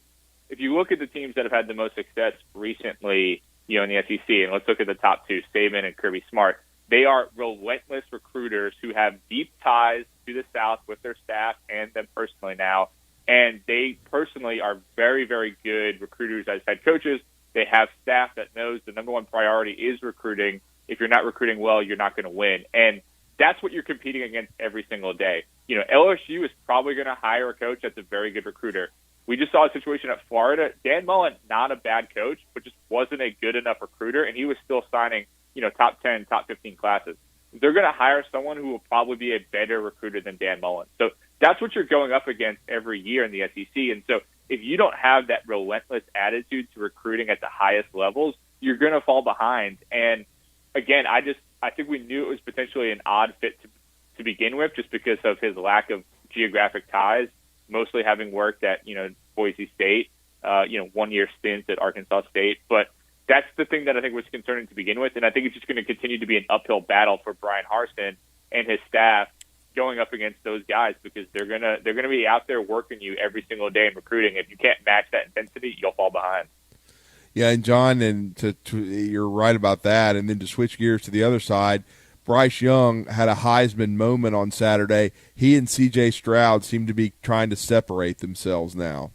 if you look at the teams that have had the most success recently, in the SEC, and let's look at the top two, Saban and Kirby Smart, they are relentless recruiters who have deep ties to the South with their staff and them personally now. And they personally are very, very good recruiters as head coaches. They have staff that knows the number one priority is recruiting. If you're not recruiting well, you're not going to win. And that's what you're competing against every single day. LSU is probably going to hire a coach that's a very good recruiter. We just saw a situation at Florida. Dan Mullen, not a bad coach, but just wasn't a good enough recruiter, and he was still signing, top 10, top 15 classes. They're going to hire someone who will probably be a better recruiter than Dan Mullen. So that's what you're going up against every year in the SEC. And so if you don't have that relentless attitude to recruiting at the highest levels, you're going to fall behind. And again, I think we knew it was potentially an odd fit to begin with, just because of his lack of geographic ties, mostly having worked at, Boise State, 1 year stints at Arkansas State. But that's the thing that I think was concerning to begin with. And I think it's just going to continue to be an uphill battle for Brian Harsin and his staff going up against those guys, because they're going to be out there working you every single day in recruiting. If you can't match that intensity, you'll fall behind.
Yeah, and John, and you're right about that. And then to switch gears to the other side, Bryce Young had a Heisman moment on Saturday. He and C.J. Stroud seem to be trying to separate themselves now.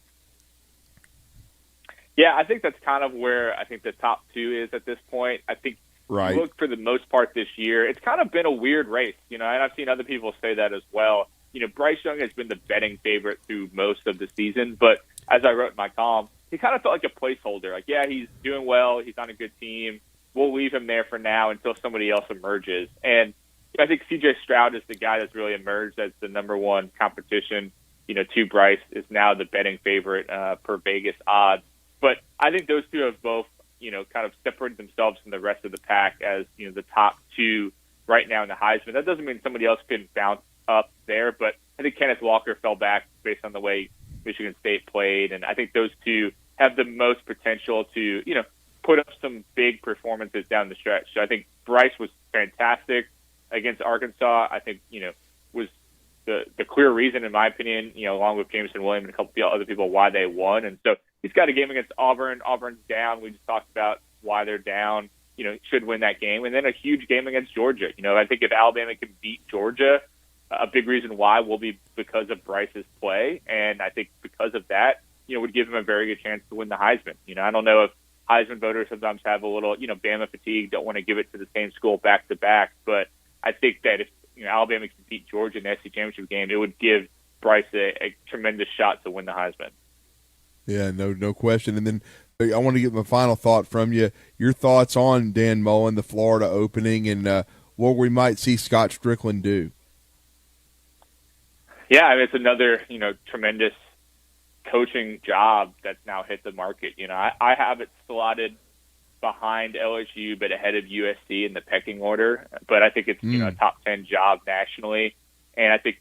Yeah, I think that's kind of where I think the top two is at this point. I think
right.
Look, for the most part this year, it's kind of been a weird race, and I've seen other people say that as well. Bryce Young has been the betting favorite through most of the season, but as I wrote in my column, he kind of felt like a placeholder. Like, yeah, he's doing well, he's on a good team, we'll leave him there for now until somebody else emerges. And I think C.J. Stroud is the guy that's really emerged as the number one competition, to Bryce, is now the betting favorite per Vegas odds. But I think those two have both, kind of separated themselves from the rest of the pack as, the top two right now in the Heisman. That doesn't mean somebody else couldn't bounce up there, but I think Kenneth Walker fell back based on the way Michigan State played, and I think those two have the most potential to, put up some big performances down the stretch. So I think Bryce was fantastic against Arkansas. I think, was the clear reason, in my opinion, along with Jameson Williams and a couple of other people, why they won. And so he's got a game against Auburn. Auburn's down. We just talked about why they're down. Should win that game. And then a huge game against Georgia. I think if Alabama can beat Georgia, a big reason why will be because of Bryce's play. And I think because of that, would give him a very good chance to win the Heisman. I don't know if Heisman voters sometimes have a little, Bama fatigue, don't want to give it to the same school back to back. But I think that if, Alabama can beat Georgia in the SEC championship game, it would give Bryce a tremendous shot to win the Heisman.
Yeah, no question. And then I want to get my final thought from you. Your thoughts on Dan Mullen, the Florida opening, and what we might see Scott Strickland do. Yeah,
I mean, it's another, tremendous coaching job that's now hit the market. I have it slotted behind LSU but ahead of USC in the pecking order. But I think it's, a top 10 job nationally. And I think,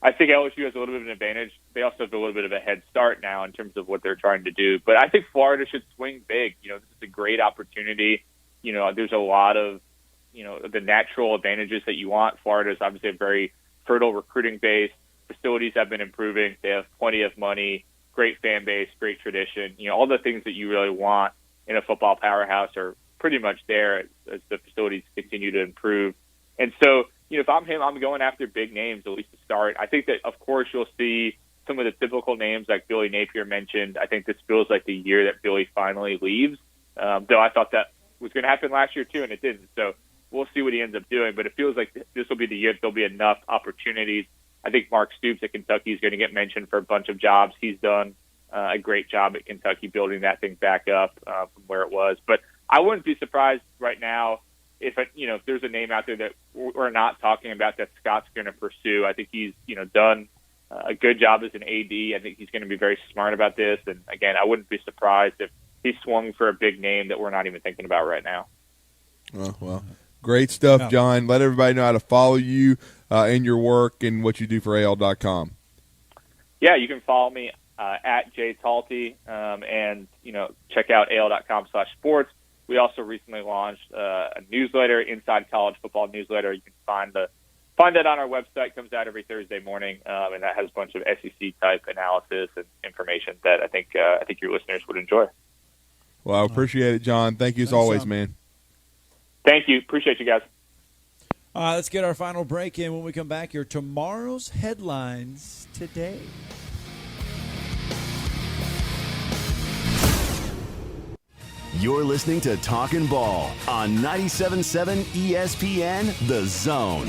I think LSU has a little bit of an advantage. They also have a little bit of a head start now in terms of what they're trying to do. But I think Florida should swing big. This is a great opportunity. There's a lot of, the natural advantages that you want. Florida is obviously a very fertile recruiting base. Facilities have been improving. They have plenty of money, great fan base, great tradition. All the things that you really want in a football powerhouse are pretty much there as the facilities continue to improve. And so, if I'm him, I'm going after big names, at least to start. I think that, of course, you'll see some of the typical names like Billy Napier mentioned. I think this feels like the year that Billy finally leaves, though I thought that was going to happen last year too, and it didn't. So we'll see what he ends up doing. But it feels like this will be the year that there'll be enough opportunities. I think Mark Stoops at Kentucky is going to get mentioned for a bunch of jobs. He's done a great job at Kentucky building that thing back up from where it was. But I wouldn't be surprised right now if there's a name out there that we're not talking about that Scott's going to pursue. I think he's done a good job as an AD. I think he's going to be very smart about this. And again, I wouldn't be surprised if he swung for a big name that we're not even thinking about right now.
Well, great stuff, John. Let everybody know how to follow you in your work and what you do for AL.com.
Yeah, you can follow me at jtalty and check out AL.com/sports. We also recently launched a newsletter, Inside College Football newsletter. You can find that on our website. It comes out every Thursday morning, and that has a bunch of SEC type analysis and information that I think your listeners would enjoy.
Well, I appreciate it, John. Thank you as always, man.
Thank you. Appreciate you guys.
Let's get our final break in. When we come back here, tomorrow's headlines today.
You're listening to Talkin Ball on 97.7 ESPN, The Zone.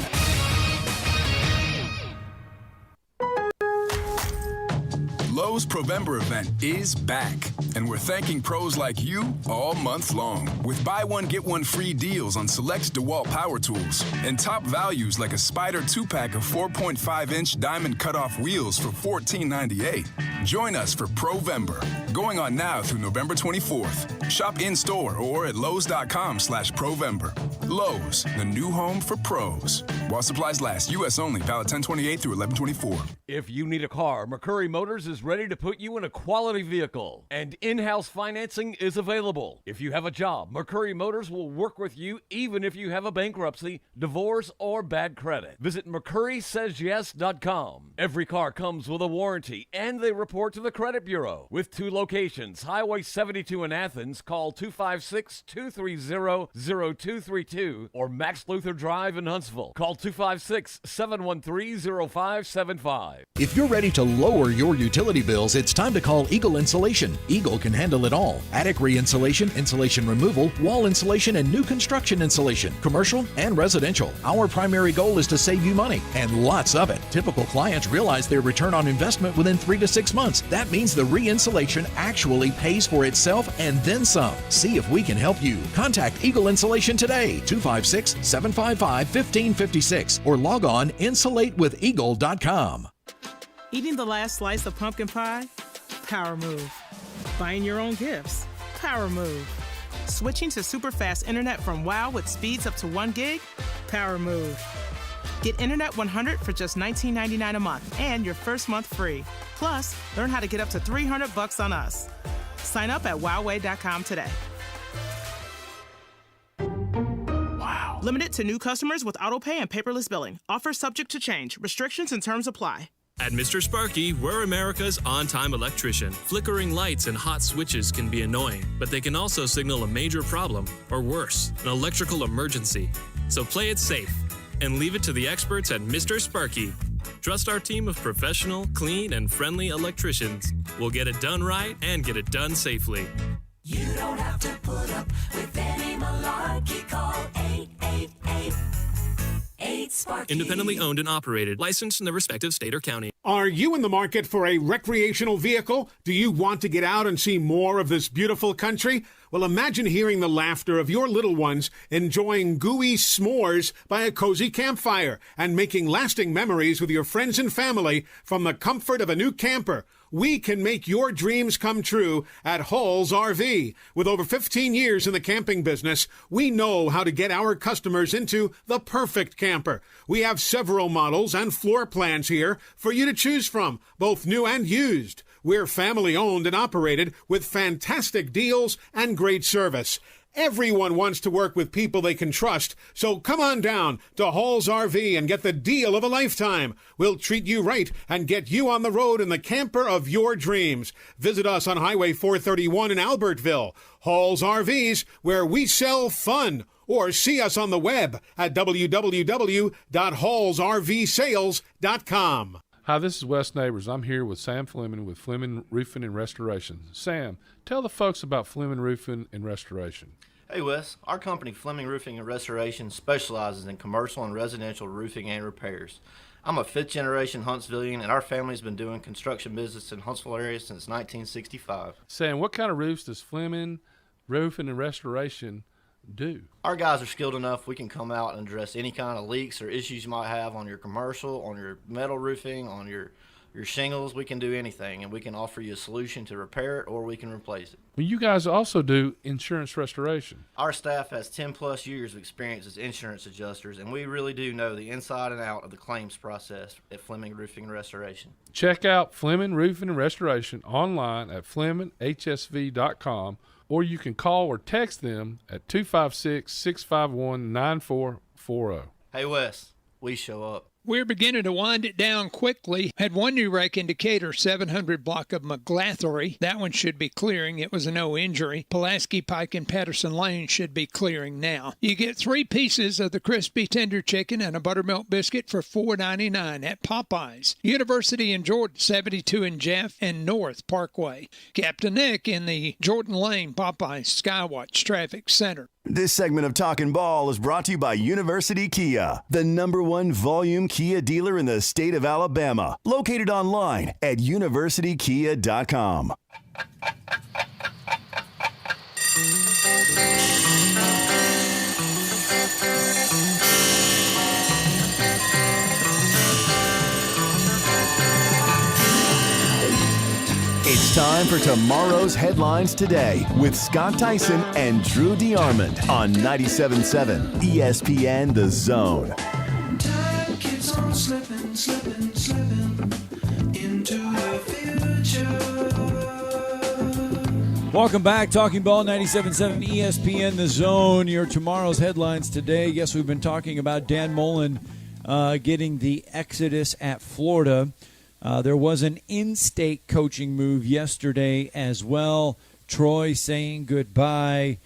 Lowe's Provember event is back, and we're thanking pros like you all month long with buy one, get one free deals on select DeWalt power tools and top values like a Spyder 2-pack of 4.5-inch diamond cutoff wheels for $14.98. Join us for Provember, going on now through November 24th. Shop in-store or at Lowe's.com/Provember. Lowe's, the new home for pros. While supplies last, U.S. only, valid 10/28 through 11/24.
If you need a car, McCurry Motors is ready to put you in a quality vehicle, and in-house financing is available. If you have a job, McCurry Motors will work with you even if you have a bankruptcy, divorce, or bad credit. Visit McCurrySaysYes.com. Every car comes with a warranty, and they report to the credit bureau. With 2 locations, Highway 72 in Athens, call 256-230-0232, or Max Luther Drive in Huntsville. Call 256-713-0575.
If you're ready to lower your utility bills, it's time to call Eagle Insulation. Eagle can handle it all. Attic re-insulation, insulation removal, wall insulation, and new construction insulation, commercial and residential. Our primary goal is to save you money, and lots of it. Typical clients realize their return on investment within 3 to 6 months. That means the re-insulation actually pays for itself and then some. See if we can help you. Contact Eagle Insulation today, 256-755-1556, or log on insulatewitheagle.com.
Eating the last slice of pumpkin pie? Power move. Buying your own gifts? Power move. Switching to super fast internet from WOW with speeds up to 1 gig? Power move. Get Internet 100 for just $19.99 a month and your first month free. Plus, learn how to get up to $300 on us. Sign up at wowway.com today. Wow. Limited to new customers with autopay and paperless billing. Offer subject to change. Restrictions and terms apply.
At Mr. Sparky, we're America's on-time electrician. Flickering lights and hot switches can be annoying, but they can also signal a major problem, or worse, an electrical emergency. So play it safe and leave it to the experts at Mr. Sparky. Trust our team of professional, clean, and friendly electricians. We'll get it done right and get it done safely.
You don't have to put up with any malarkey. Call 888-8-SPARKY.
Independently owned and operated, licensed in the respective state or county.
Are you in the market for a recreational vehicle? Do you want to get out and see more of this beautiful country? Well, imagine hearing the laughter of your little ones enjoying gooey s'mores by a cozy campfire and making lasting memories with your friends and family from the comfort of a new camper. We can make your dreams come true at Hall's RV. With over 15 years in the camping business, we know how to get our customers into the perfect camper. We have several models and floor plans here for you to choose from, both new and used. We're family owned and operated with fantastic deals and great service. Everyone wants to work with people they can trust, so come on down to Hall's RV and get the deal of a lifetime. We'll treat you right and get you on the road in the camper of your dreams. Visit us on Highway 431 in Albertville. Hall's RVs, where we sell fun. Or see us on the web at www.hallsrvsales.com.
Hi, this is Wes Neighbors. I'm here with Sam Fleming with Fleming Roofing and Restoration. Sam, tell the folks about Fleming Roofing and Restoration.
Hey, Wes. Our company, Fleming Roofing and Restoration, specializes in commercial and residential roofing and repairs. I'm a fifth-generation Huntsvillian, and our family's been doing construction business in Huntsville area since 1965.
Sam, what kind of roofs does Fleming Roofing and Restoration do?
Our guys are skilled enough. We can come out and address any kind of leaks or issues you might have on your commercial, on your metal roofing, on your shingles. We can do anything, and we can offer you a solution to repair it, or we can replace it.
Well, you guys also do insurance restoration.
Our staff has 10-plus years of experience as insurance adjusters, and we really do know the inside and out of the claims process at Fleming Roofing and Restoration.
Check out Fleming Roofing and Restoration online at FlemingHSV.com, or you can call or text them at 256-651-9440.
Hey, Wes, we show up.
We're beginning to wind it down quickly. Had one new wreck in Decatur, 700 block of McGlathery. That one should be clearing. It was a no injury. Pulaski Pike and Patterson Lane should be clearing now. You get 3 pieces of the crispy tender chicken and a buttermilk biscuit for $4.99 at Popeyes. University in Jordan, 72 in Jeff and North Parkway. Captain Nick in the Jordan Lane Popeyes Skywatch Traffic Center.
This segment of Talkin Ball is brought to you by University Kia, the #1 volume Kia dealer in the state of Alabama. Located online at universitykia.com. It's time for tomorrow's headlines today with Scott Tyson and Drew DeArmond on 97.7 ESPN The Zone.
Time keeps on slipping, slipping, slipping into the future.
Welcome back. Talking Ball, 97.7 ESPN The Zone. Your tomorrow's headlines today. Yes, we've been talking about Dan Mullen getting the exodus at Florida. There was an in-state coaching move yesterday as well. Troy saying goodbye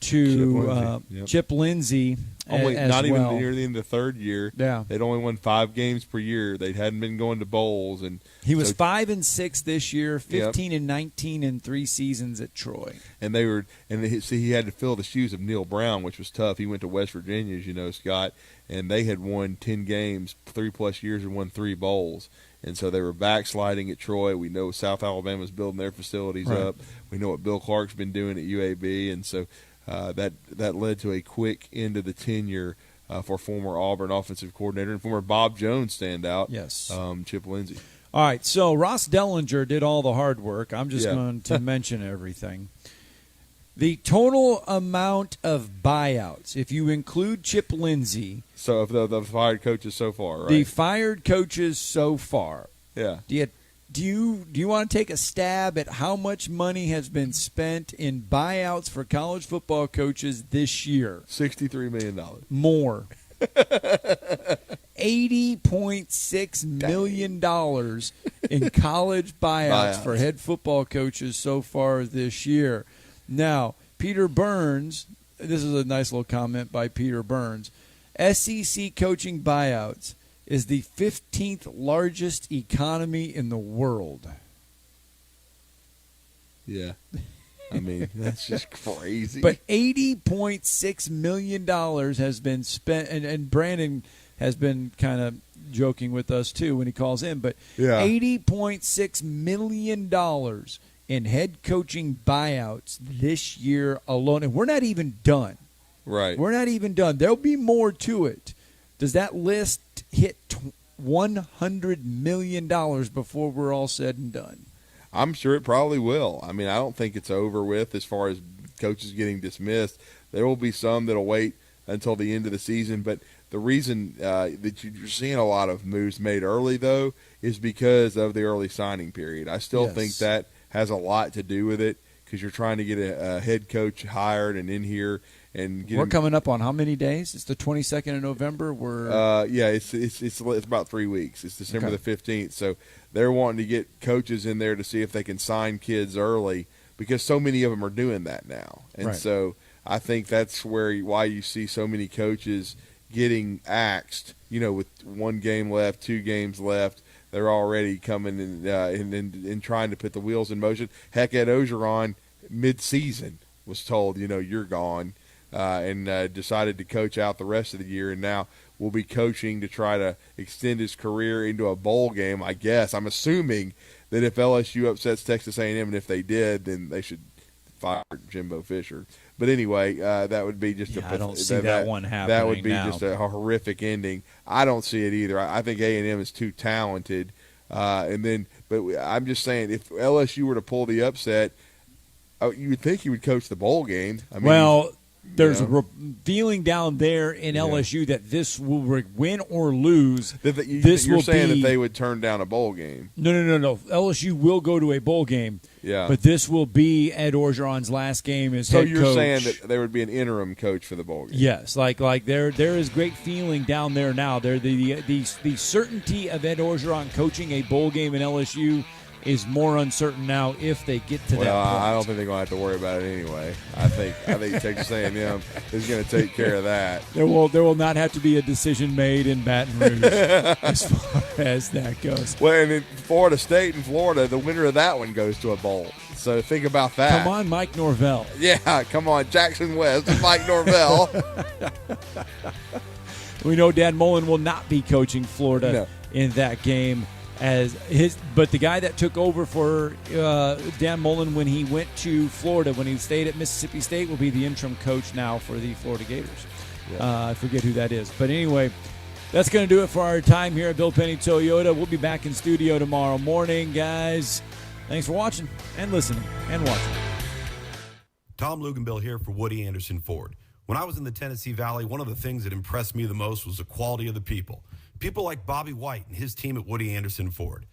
to Chip Lindsey.
Only
as
not
well.
even near the end of the third year.
Yeah,
they'd only won 5 games per year. They hadn't been going to bowls, and
he was 5-6 this year, 15-19 in 3 seasons at Troy.
And they were, he had to fill the shoes of Neil Brown, which was tough. He went to West Virginia, as you know, Scott, and they had won 10 games, 3+ years, and won 3 bowls. And so they were backsliding at Troy. We know South Alabama's building their facilities up. We know what Bill Clark's been doing at UAB, and so that led to a quick end of the tenure for former Auburn offensive coordinator and former Bob Jones standout, Chip Lindsey.
All right, so Ross Dellinger did all the hard work. I'm just going to mention everything. The total amount of buyouts, if you include Chip Lindsey.
So of the fired coaches so far, right?
The fired coaches so far.
Yeah.
Do you want to take a stab at how much money has been spent in buyouts for college football coaches this year?
$63 million.
More. $80.6 million in college buyouts for head football coaches so far this year. Now, Peter Burns, this is a nice little comment by Peter Burns, SEC coaching buyouts is the 15th largest economy in the world.
Yeah. I mean, that's just crazy.
But $80.6 million has been spent, and Brandon has been kind of joking with us, too, when he calls in, but $80.6 million in head coaching buyouts this year alone. And we're not even done.
Right.
We're not even done. There'll be more to it. Does that list hit $100 million before we're all said and done?
I'm sure it probably will. I mean, I don't think it's over with as far as coaches getting dismissed. There will be some that will wait until the end of the season. But the reason that you're seeing a lot of moves made early, though, is because of the early signing period. I still think that has a lot to do with it because you're trying to get a head coach hired and in here. And
we're coming up on how many days? It's the 22nd of November.
It's about 3 weeks. It's December the 15th. So they're wanting to get coaches in there to see if they can sign kids early because so many of them are doing that now. And so I think that's why you see so many coaches getting axed. You know, with 1 game left, 2 games left, they're already coming and trying to put the wheels in motion. Heck, Ed Ogeron mid-season was told, you're gone. And decided to coach out the rest of the year, and now will be coaching to try to extend his career into a bowl game, I guess. I'm assuming that if LSU upsets Texas A&M, and if they did, then they should fire Jimbo Fisher. But anyway, that would be just
I don't see that one happening.
That would be
now.
just a horrific ending. I don't see it either. I think A&M is too talented. But I'm just saying, if LSU were to pull the upset, you would think he would coach the bowl game. I mean,
there's a feeling down there in LSU that this will win or lose.
You're saying that they would turn down a bowl game.
No. LSU will go to a bowl game.
Yeah.
But this will be Ed Orgeron's last game as head coach.
So you're saying that there would be an interim coach for the bowl game?
Yes. Like there is great feeling down there now. The certainty of Ed Orgeron coaching a bowl game in LSU is more uncertain now if they get to that point.
I don't think they're going to have to worry about it anyway. I think Texas A&M is going to take care of that.
There will not have to be a decision made in Baton Rouge as far as that goes.
Well, and in Florida State and Florida, the winner of that one goes to a bowl. So think about that.
Come on, Mike Norvell.
Yeah, come on, Jackson West and Mike Norvell.
We know Dan Mullen will not be coaching Florida in that game. But the guy that took over for Dan Mullen when he went to Florida, when he stayed at Mississippi State, will be the interim coach now for the Florida Gators. I forget who that is. But anyway, that's going to do it for our time here at Bill Penny Toyota. We'll be back in studio tomorrow morning, guys. Thanks for watching and listening and watching.
Tom Luganbill here for Woody Anderson Ford. When I was in the Tennessee Valley, one of the things that impressed me the most was the quality of the people. People like Bobby White and his team at Woody Anderson Ford.